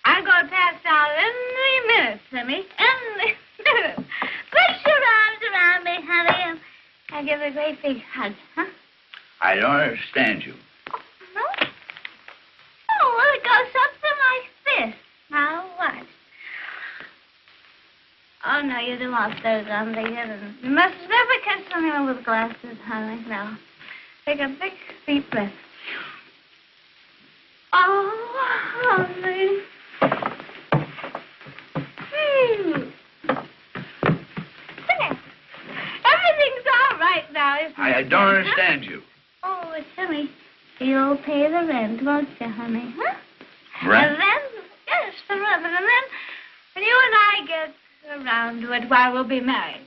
I'm going to pass out any minute, honey. Any minute. Put your arms around me, honey, and I'll give a great big hug, huh? I don't understand you. No? Oh, well, it goes something like this. Now, watch. Oh, no, you do want those on the other. You must never catch anyone with glasses, honey. Now, take a big, deep breath. Oh, honey. There. Everything's all right now, isn't it? I don't understand you. Oh, honey, you'll pay the rent, won't you, honey? Huh? Rent? And then, yes, the rent. And then, when you and I get around to it, why, we'll be married.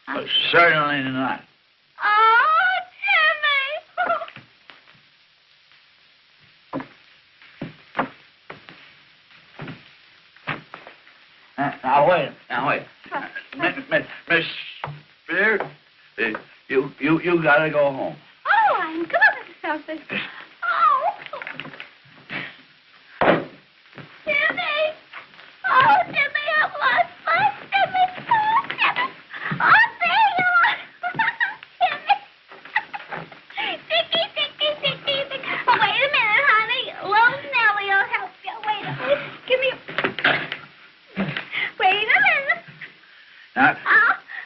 Huh? Certainly not. Oh, Timmy! Now, wait. Miss Spear, you gotta go home. Oh, I'm good at something. Oh. Timmy! Oh, Timmy, I've lost my Timmy. Oh, Timmy. Oh, there you are. Timmy. Ticky. Oh, wait a minute, honey. Little Nellie will help you. Wait a minute. Give me a... Wait a minute. Now,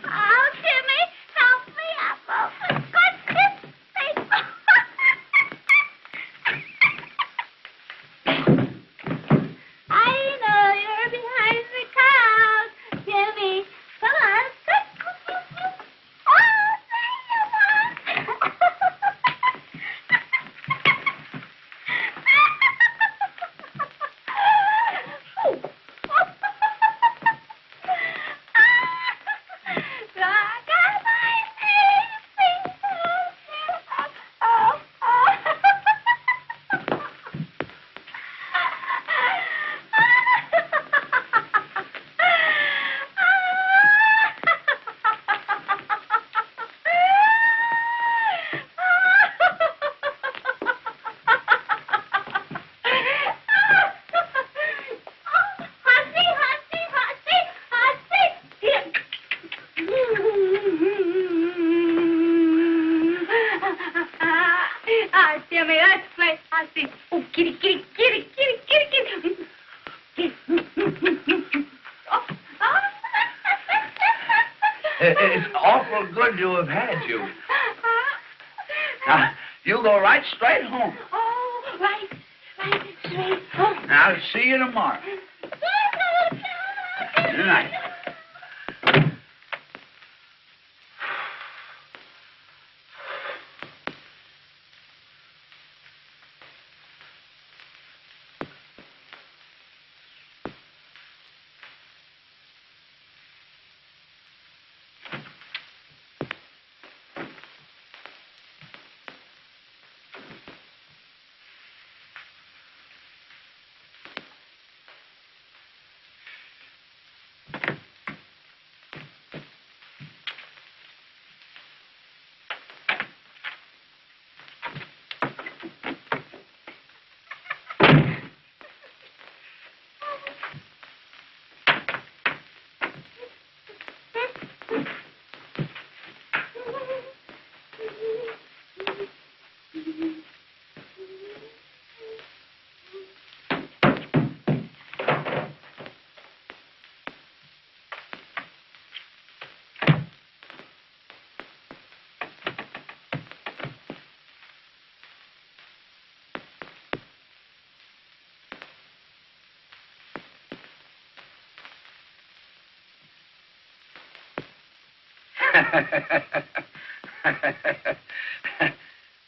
Oh, Timmy, help me up. Oh, for goodness sake. I know you're behind the crowd, Timmy. Come on. Oh, there you are. Timmy, let's play Hussy. Oh, kitty. it's awful good to have had you. Now, you go right straight home. Oh, right straight home. Now, I'll see you tomorrow. Good night.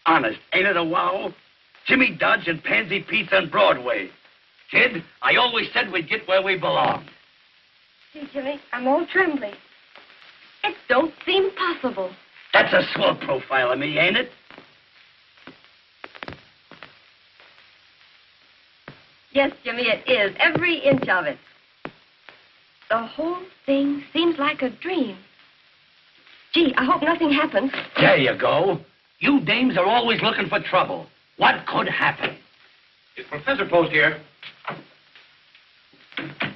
Honest, ain't it a wow? Jimmy Dodge and Pansy Pete's on Broadway. Kid, I always said we'd get where we belong. Gee, Jimmy, I'm all trembly. It don't seem possible. That's a swell profile of me, ain't it? Yes, Jimmy, it is. Every inch of it. The whole thing seems like a dream. Gee, I hope nothing happens. There you go. You dames are always looking for trouble. What could happen? Is Professor Post here?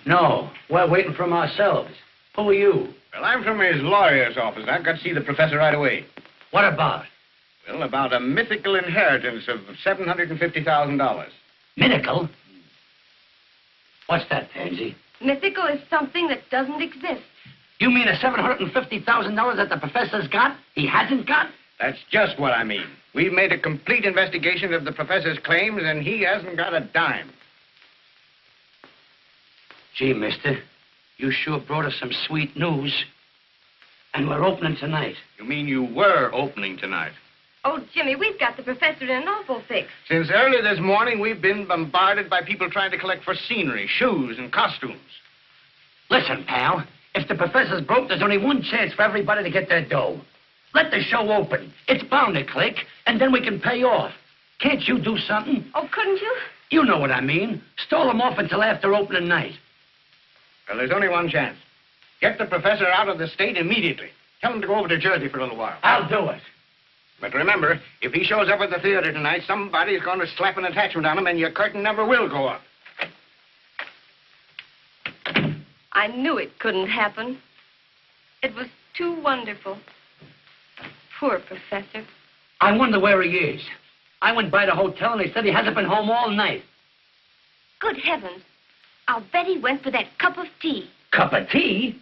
No, we're waiting from ourselves. Who are you? Well, I'm from his lawyer's office. I've got to see the professor right away. What about? Well, about a mythical inheritance of $750,000. Mythical? What's that, Pansy? Mythical is something that doesn't exist. You mean the $750,000 that the professor's got, he hasn't got? That's just what I mean. We've made a complete investigation of the professor's claims, and he hasn't got a dime. Gee, mister, you sure brought us some sweet news. And we're opening tonight. You mean you were opening tonight? Oh, Jimmy, we've got the professor in an awful fix. Since early this morning, we've been bombarded by people trying to collect for scenery, shoes, and costumes. Listen, pal, if the professor's broke, there's only one chance for everybody to get their dough. Let the show open. It's bound to click, and then we can pay off. Can't you do something? Oh, couldn't you? You know what I mean. Stall them off until after opening night. Well, there's only one chance. Get the professor out of the state immediately. Tell him to go over to Jersey for a little while. I'll do it. But remember, if he shows up at the theater tonight, somebody's going to slap an attachment on him, and your curtain never will go up. I knew it couldn't happen. It was too wonderful. Poor professor. I wonder where he is. I went by the hotel, and they said he hasn't been home all night. Good heavens. I'll bet he went for that cup of tea. Cup of tea?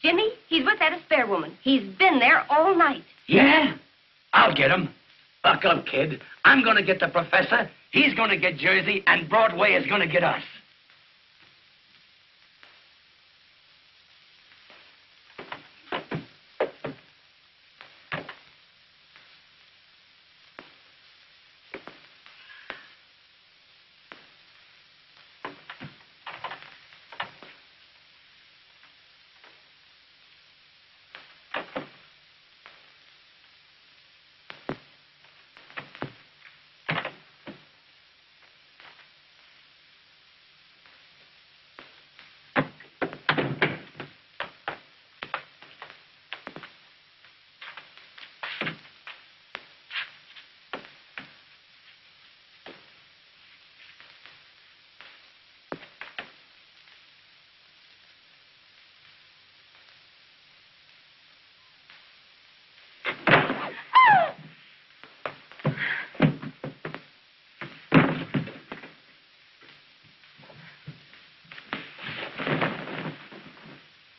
Jimmy, he's with that spare woman. He's been there all night. Yeah? I'll get him. Buck up, kid. I'm going to get the professor, he's going to get Jersey, and Broadway is going to get us.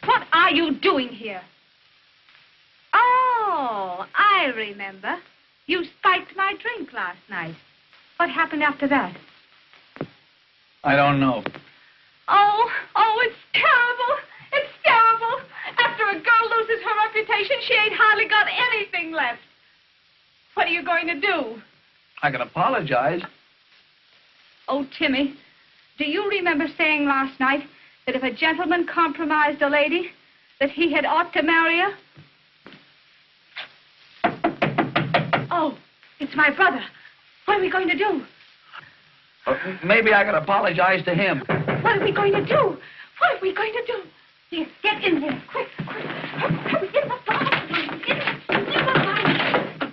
What are you doing here? Oh, I remember. You spiked my drink last night. What happened after that? I don't know. Oh, it's terrible. It's terrible. After a girl loses her reputation, she ain't hardly got anything left. What are you going to do? I can apologize. Oh, Timmy, do you remember saying last night that if a gentleman compromised a lady, that he had ought to marry her? Oh, it's my brother. What are we going to do? Maybe I can apologize to him. What are we going to do? What are we going to do? Yes, get in there, quick, quick. Hurry, in the bathroom. In the bathroom.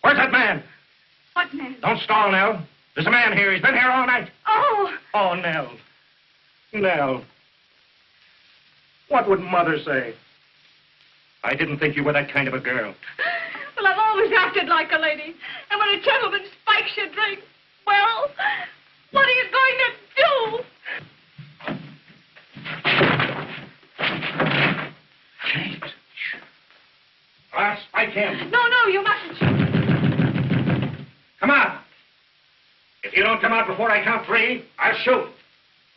Where's that man? What man? Don't stall, Nell. There's a man here. He's been here all night. Oh, Oh, Nell. Nell. What would Mother say? I didn't think you were that kind of a girl. well, I've always acted like a lady. And when a gentleman spikes your drink, well, what are you going to do? James. like him. No, you mustn't shoot. Come out. If you don't come out before I count 3, I'll shoot.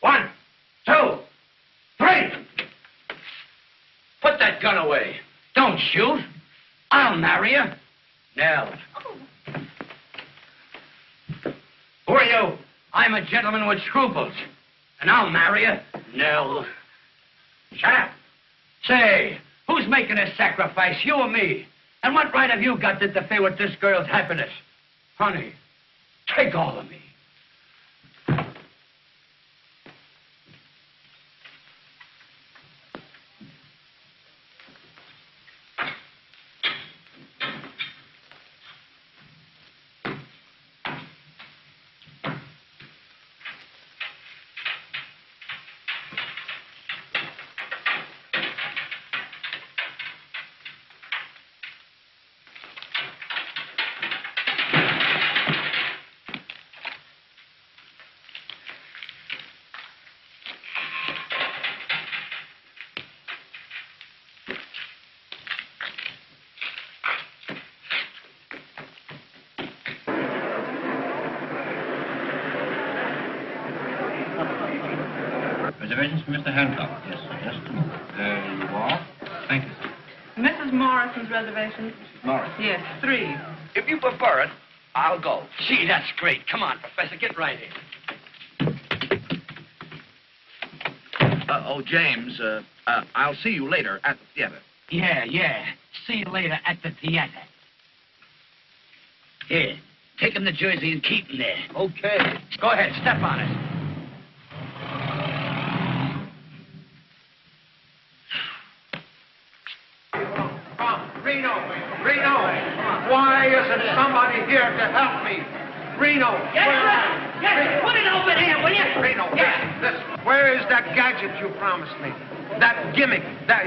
1, 2, 3. Put that gun away. Don't shoot. I'll marry you. Nell. Who are you? I'm a gentleman with scruples. And I'll marry you. Nell. Shut up. Say, who's making a sacrifice, you or me? And what right have you got to interfere with this girl's happiness? Honey, take all of me. Reservations for Mr. Hancock. Yes, sir. Just a moment. There you are. Thank you, sir. Mrs. Morrison's reservation? Morris. Yes, 3. If you prefer it, I'll go. Gee, that's great. Come on, Professor, get right in. James, I'll see you later at the theater. Yeah. See you later at the theater. Here, take him to Jersey and Keaton there. Okay. Go ahead, step on it. Reno, why isn't somebody here to help me? Reno. Yes, put it over there, will you? Reno, listen. Where is that gadget you promised me? That gimmick, that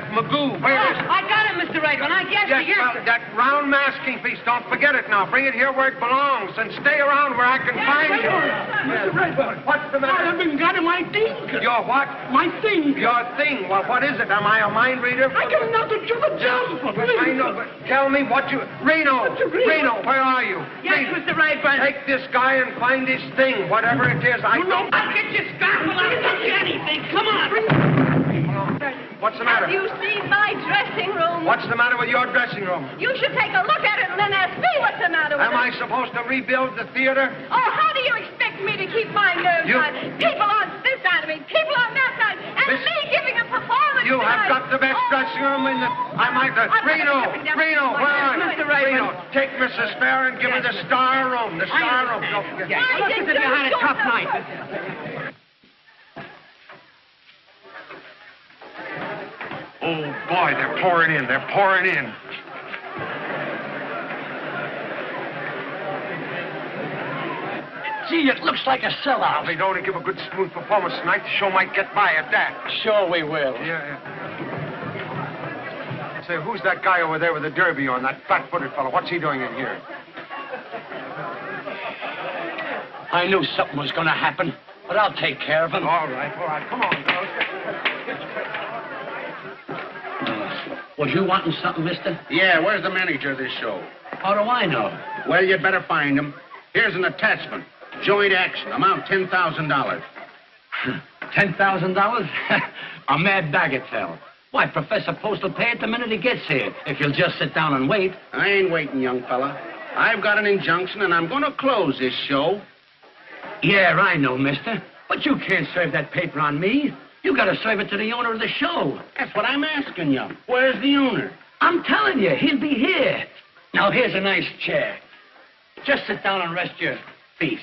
Magoo, where is it? I got it, Mr. Rayburn. I guess Yes, well, that round masking piece, don't forget it now. Bring it here where it belongs and stay around where I can find you. Mr. Rayburn. What's the matter? I haven't got my thing. Your what? My thing. Your thing. Well, what is it? Am I a mind reader? I got nothing to the jump. I know, but tell me what you... Reno, where are you? Yes, Reno, Mr. Rayburn. take this guy and find his thing, whatever it is. I don't... I'll get your scarf and I'll get you anything. Come on. What's the matter? Have you seen my dressing room? What's the matter with your dressing room? You should take a look at it and then ask me what's the matter with Am I supposed to rebuild the theater? Oh, how do you expect me to keep my nerves on? People on this side of me, people on that side, and me giving a performance You have tonight. got the best dressing room in the... I might... Reno, where are you? Mr. Rayburn. Reno, take Mrs. Fair and give her the star room. The star room. Don't forget. Why did you had a do tough so? night. Oh, boy, they're pouring in. They're pouring in. Gee, it looks like a sellout. If they don't give a good, smooth performance tonight, the show might get by at that. Sure we will. Yeah. Say, who's that guy over there with the derby on, that flat-footed fellow? What's he doing in here? I knew something was going to happen, but I'll take care of him. All right. Come on, girls. Was you wanting something, mister? Yeah, where's the manager of this show? How do I know? Well, you'd better find him. Here's an attachment. Joint action, amount $10,000. $10,000? A mad bagatelle. Why, Professor Post will pay it the minute he gets here, if you'll just sit down and wait. I ain't waiting, young fella. I've got an injunction, and I'm going to close this show. Yeah, I know, mister. But you can't serve that paper on me. You got to serve it to the owner of the show. That's what I'm asking you. Where's the owner? I'm telling you, he'll be here. Now, here's a nice chair. Just sit down and rest your feet.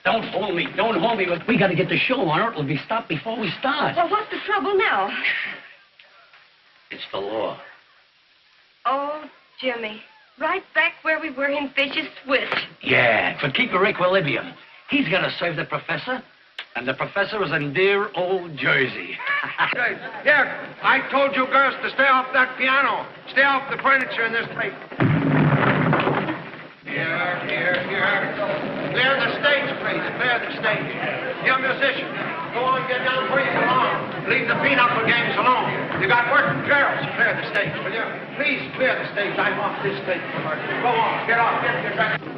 Don't hold me. Don't hold me. We got to get the show on, or it'll be stopped before we start. Well, what's the trouble now? It's the law. Oh, Jimmy. Right back where we were in Fish's Switch. Yeah, but keep your equilibrium. He's got to serve the professor, and the professor is in dear old Jersey. Here, I told you girls to stay off that piano. Stay off the furniture in this place. Here. Clear the stage, please. Clear the stage. You musicians, go on, get down where you belong. Leave the pinochle games alone. You got work from Gerald, so clear the stage, will you? Please clear the stage. I'm off this stage. Go on, get off, get your dress. All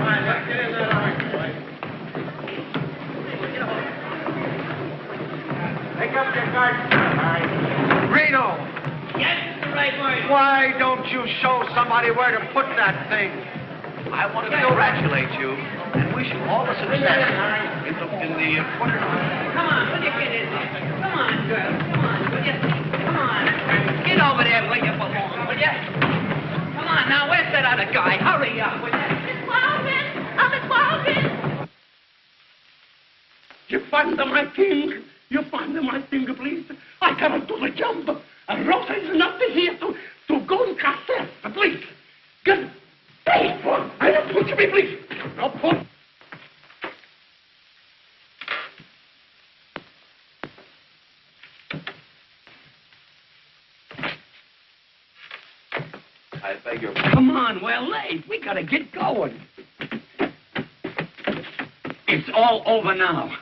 right, let's get in there. Pick up your garden. All right. Reno. Yes, the right word. Why don't you show somebody where to put that thing? I want to congratulate you and wish you all the success in the quarter. Come on, will you get in there? Come on, girl. Come on, will you? Come on. Get over there where you belong, will you? Come on, now, where's that other guy? Hurry up, will you? Miss Walden! Oh, Miss Walden! You find my thing. You find my thing, please. I cannot do the jump. And Rosa is not here to go in cassette. Please. Get. Please, Paul. I don't push me, please. No, Paul. I beg your Come on, we're late. We gotta get going. It's all over now.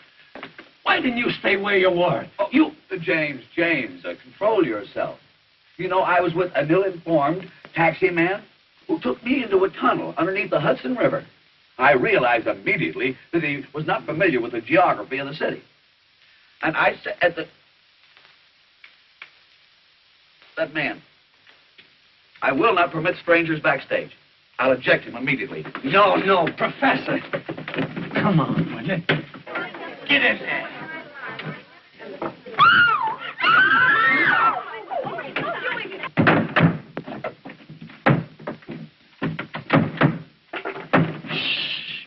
Why didn't you stay where you were? Oh, James, control yourself. You know, I was with an ill-informed taxi man who took me into a tunnel underneath the Hudson River. I realized immediately that he was not familiar with the geography of the city. And I said that man, I will not permit strangers backstage. I'll eject him immediately. No, Professor. Come on, will you? Get in there.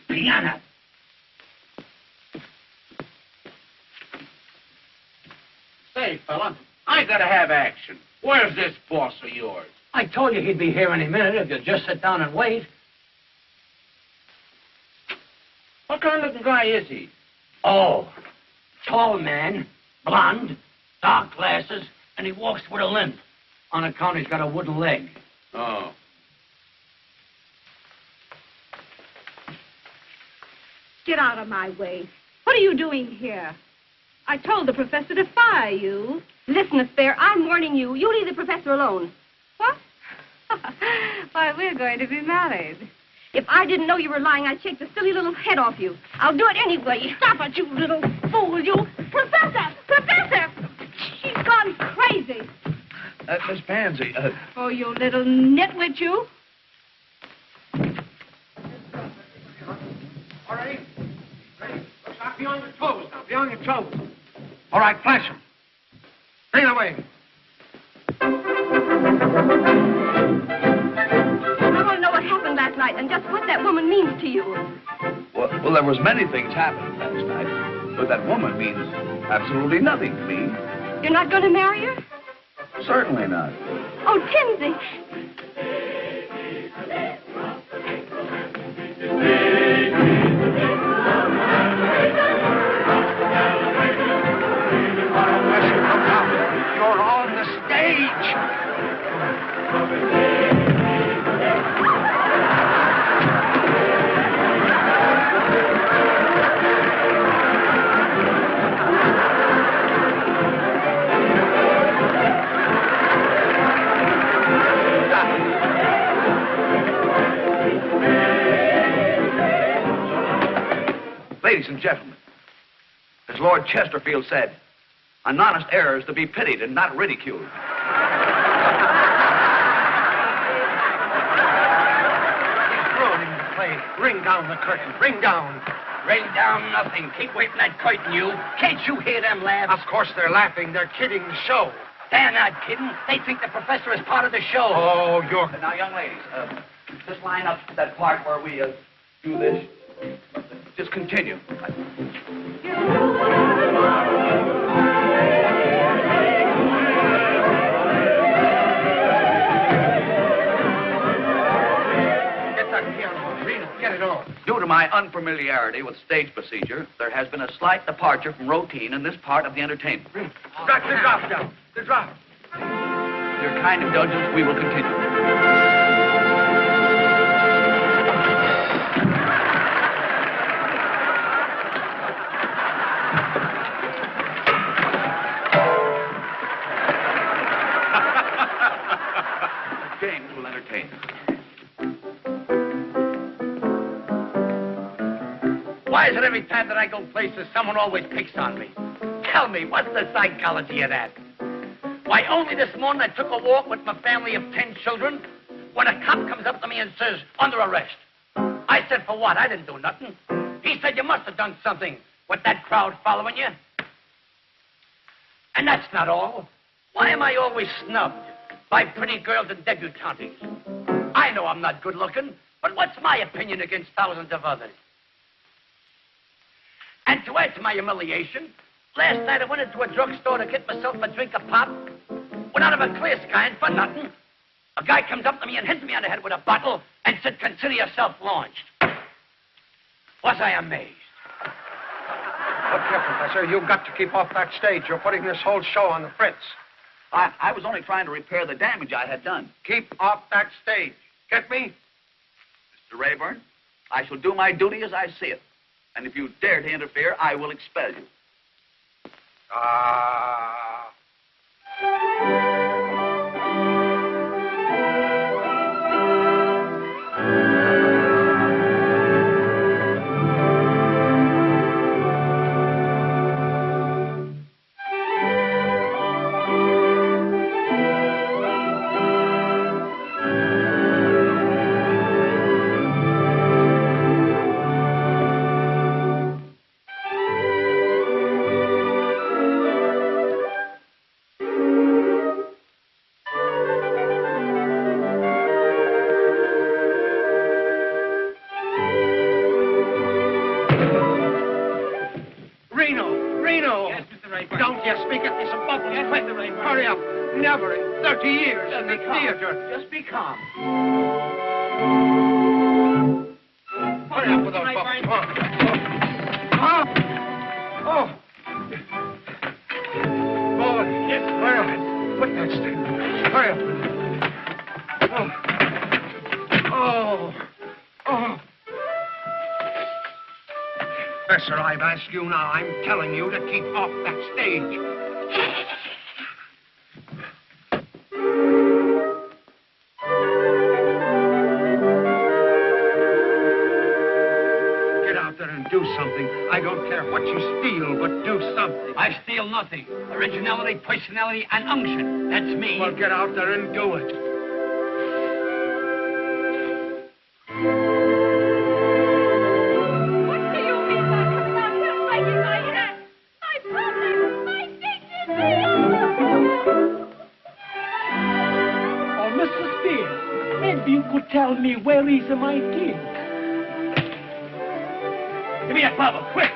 Piano. Say, fella, I gotta have action. Where's this boss of yours? I told you he'd be here any minute if you'd just sit down and wait. What kind of guy is he? Oh, tall man, blonde, dark glasses, and he walks with a limp. On account he's got a wooden leg. Oh. Get out of my way. What are you doing here? I told the professor to fire you. Listen, Miss Fair, I'm warning you. You leave the professor alone. What? Why, we're going to be married. If I didn't know you were lying, I'd shake the silly little head off you. I'll do it anyway. Stop it, you little fool, you. Professor! Professor! She's gone crazy. Miss Pansy, Oh, you little nitwit, you. All right. Ready. Stop. Be on your toes now. Be on your toes. All right, flash them. Bring it away. I want to know what happened last night and just what that woman means to you. well, there was many things happened last night, but that woman means absolutely nothing to me. You're not going to marry her? Certainly not. Oh, Timsy. You're on the stage. Ladies and gentlemen, as Lord Chesterfield said, an honest error is to be pitied and not ridiculed. Ruining the play. Ring down the curtain. Ring down. Ring down nothing. Keep waving that curtain, you. Can't you hear them laugh? Of course they're laughing. They're kidding the show. They're not kidding. They think the professor is part of the show. Oh, you're... Now, young ladies, just line up that part where we do this. Just continue. Get it on. Due to my unfamiliarity with stage procedure, there has been a slight departure from routine in this part of the entertainment. Drop the drop down. The drop. With your kind indulgence, we will continue. Why is it every time that I go places, someone always picks on me? Tell me, what's the psychology of that? Why, only this morning I took a walk with my family of 10 children when a cop comes up to me and says, under arrest. I said, for what? I didn't do nothing. He said, you must have done something with that crowd following you. And that's not all. Why am I always snubbed by pretty girls and debutantes? I know I'm not good looking, but what's my opinion against thousands of others? And to add to my humiliation, last night I went into a drugstore to get myself a drink of pop. Went out of a clear sky and for nothing. A guy comes up to me and hits me on the head with a bottle and said, consider yourself launched. Was I amazed? Look here, Professor, you've got to keep off that stage. You're putting this whole show on the fritz. I was only trying to repair the damage I had done. Keep off that stage. Get me? Mr. Rayburn, I shall do my duty as I see it. And if you dare to interfere, I will expel you. Don't you speak at this bubble. Yes, Mr. Rayburn. Hurry up. Never in 30 years in the theater. Just be calm. Hurry up with those bubbles. Come on. Oh. Boy. Yes. Hurry up. Put that stick. Hurry up. Oh. Professor, I've asked you now. I'm telling you to keep off that stage. Get out there and do something. I don't care what you steal, but do something. I steal nothing. Originality, personality, and unction. That's me. Well, get out there and do it. Tell me, where is my king? Give me that bubble, quick!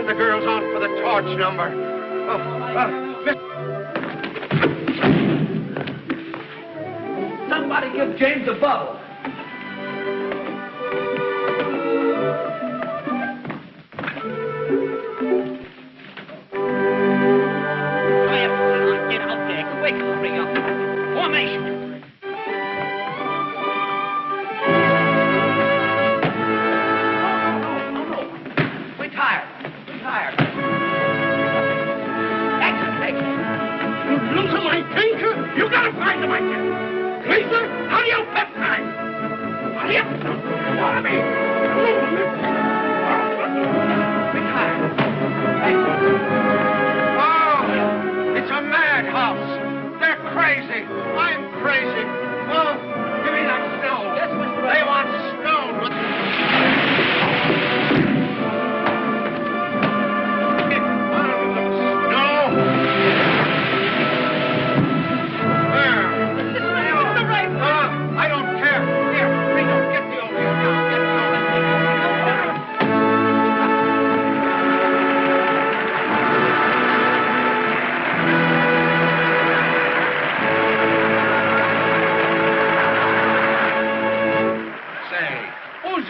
The girls on for the torch number. Somebody give James a bubble. Get out there, quick, hurry up. Formation. You gotta find him, I guess. Lisa, how do you pep time?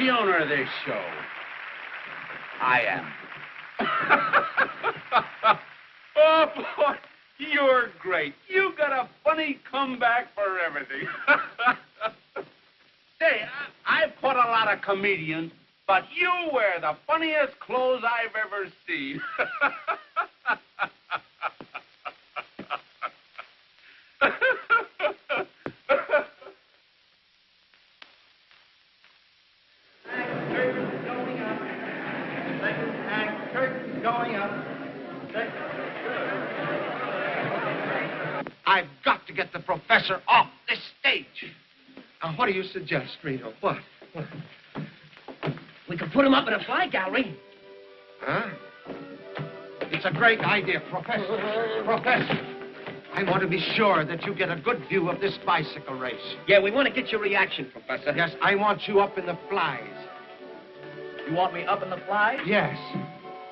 the owner of this show? I am. Oh, boy, you're great. You got a funny comeback for everything. Say, I've caught a lot of comedians, but you wear the funniest clothes I've ever seen. I've got to get the professor off this stage. Now, what do you suggest, Reno? What? We could put him up in a fly gallery. Huh? It's a great idea, Professor. Professor, I want to be sure that you get a good view of this bicycle race. Yeah, we want to get your reaction, Professor. Yes, I want you up in the flies. You want me up in the flies? Yes.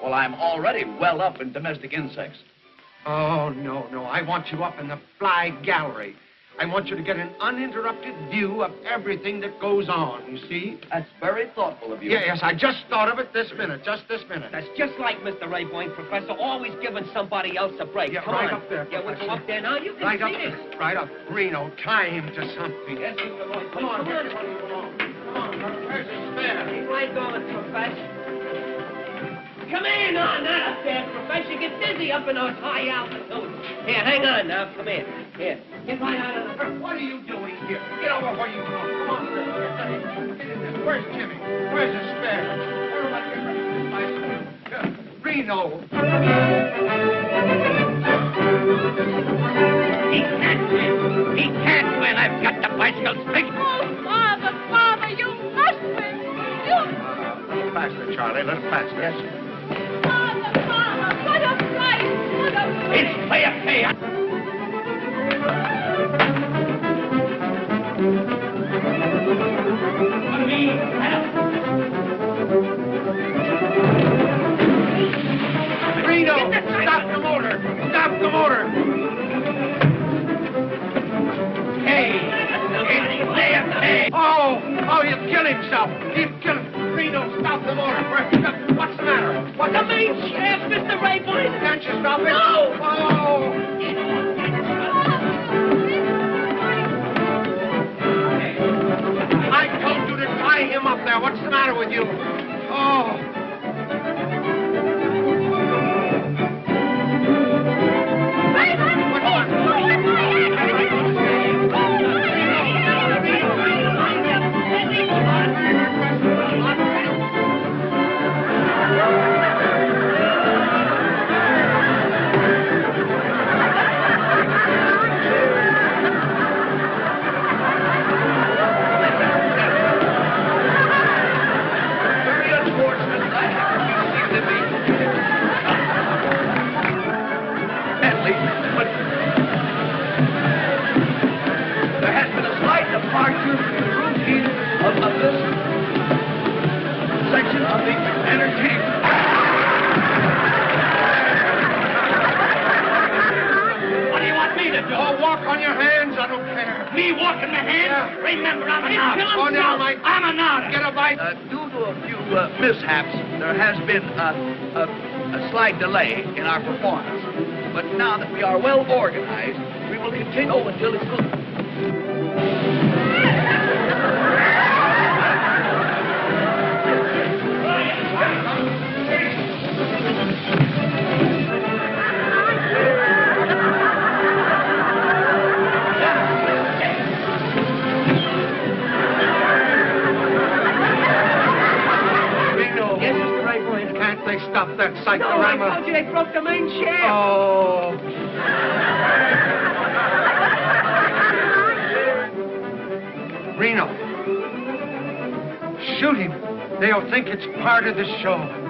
Well, I'm already well up in domestic insects. Oh, no. I want you up in the fly gallery. I want you to get an uninterrupted view of everything that goes on, you see? That's very thoughtful of you. Yes, I just thought of it this minute, just this minute. That's just like Mr. Rayboyne, Professor, always giving somebody else a break. Yeah, Come right on. up there, Yeah, we Professor. go up there now. You can Right see up it. there. Right up. Reno, tie him to something. Yes, Mr. Rayboyne. Come on, everybody, come on. Come on, where's his spare? He's right going, Professor. Come in on that up there, Professor. Get dizzy up in those high altitudes. Here, hang on now. Come here. Here. Get right out of the... What are you doing here? Get over where you belong. Come on, get in there. Where's Jimmy? Where's his spare? Everybody get ready for this bicycle. Reno. He can't win. He can't win. I've got the bicycle fixed. Oh, Father, you must win. You... A little faster, Charlie. A little faster. Yes. Father, what a fight. What a fight. It's fair. Reno, stop the motor. Stop the motor. Hey. Oh, he'll kill himself. He'll kill him. Reno, stop the motor. What's the matter? What's The main shaft, Mr. Rayboyne. Can't you stop it? No. Oh. I told you to tie him up there. What's the matter with you? Oh. Due to a few mishaps, there has been a slight delay in our performance. But now that we are well organized, we will continue until it's good. They stopped that cyclorama. No, I told you they broke the main shaft. Oh. Reno. Shoot him. They'll think it's part of the show.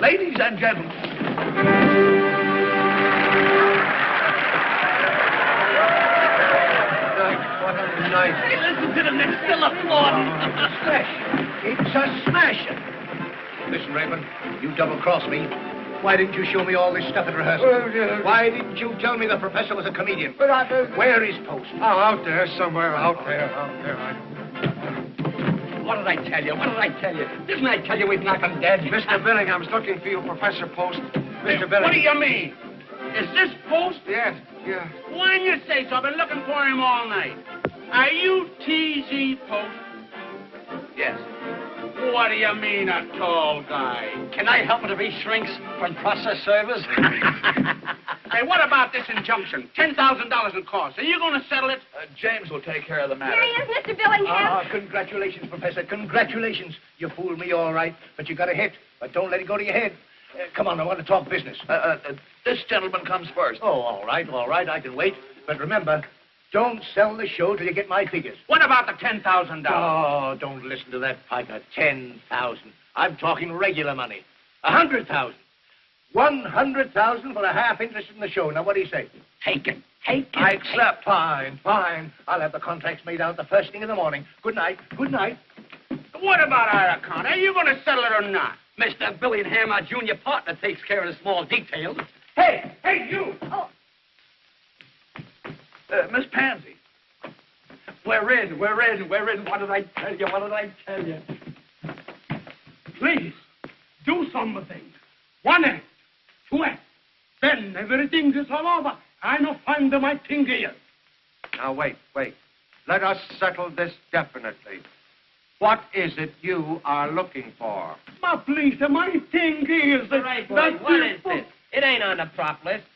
Ladies and gentlemen. What a night. Hey, listen to them. They're still applauding. It's a smasher. Listen, Raymond, you double-crossed me. Why didn't you show me all this stuff at rehearsal? Why didn't you tell me the professor was a comedian? Where is Post? Oh, out there somewhere, out there. What did I tell you? What did I tell you? Didn't I tell you we'd knock him dead? Mr. Billingham's looking for you, Professor Post. Mr. Billingham. What do you mean? Is this Post? Yes. When you say so, I've been looking for him all night. Are you T.Z. Post? Yes. What do you mean, a tall guy? Can I help him to be shrinks from process servers? Hey, what about this injunction? $10,000 in costs. Are you going to settle it? James will take care of the matter. Here he is, Mr. Billingham. Congratulations, Professor. Congratulations. You fooled me all right, but you got a hit. But don't let it go to your head. Come on, I want to talk business. This gentleman comes first. Oh, all right. I can wait. But remember, don't sell the show till you get my figures. What about the $10,000? Oh, don't listen to that piker. 10,000. I'm talking regular money. 100,000. 100,000 for a half interest in the show. Now, what do you say? Take it. I accept. Fine. I'll have the contracts made out the first thing in the morning. Good night. What about our account? Are you going to settle it or not? Mr. Billingham, our junior partner, takes care of the small details. Hey, you! Oh, Miss Pansy. We're in. What did I tell you? Please, do something. One act, two acts. Then everything is all over. I no find my thing here. Now, wait. Let us settle this definitely. What is it you are looking for? Please, my thing is... Right, boy, what is this? It ain't on the prop list.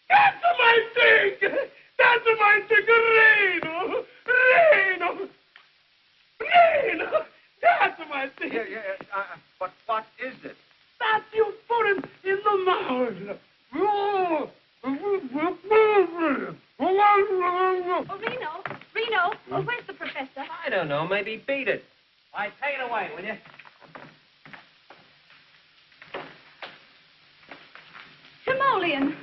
That's my thing! Reno! That's my thing! But what is it? That you put him in the mouth! Reno, where's the professor? I don't know. Maybe beat it. All right, take it away, will you? Timoleon.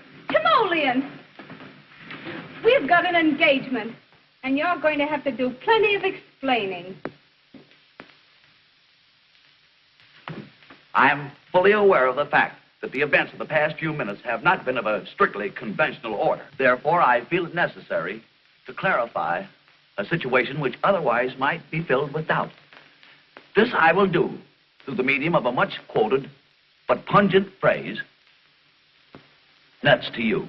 We've got an engagement, and you're going to have to do plenty of explaining. I am fully aware of the fact that the events of the past few minutes have not been of a strictly conventional order. Therefore, I feel it necessary to clarify a situation which otherwise might be filled with doubt. This I will do through the medium of a much quoted but pungent phrase, "Nuts to you."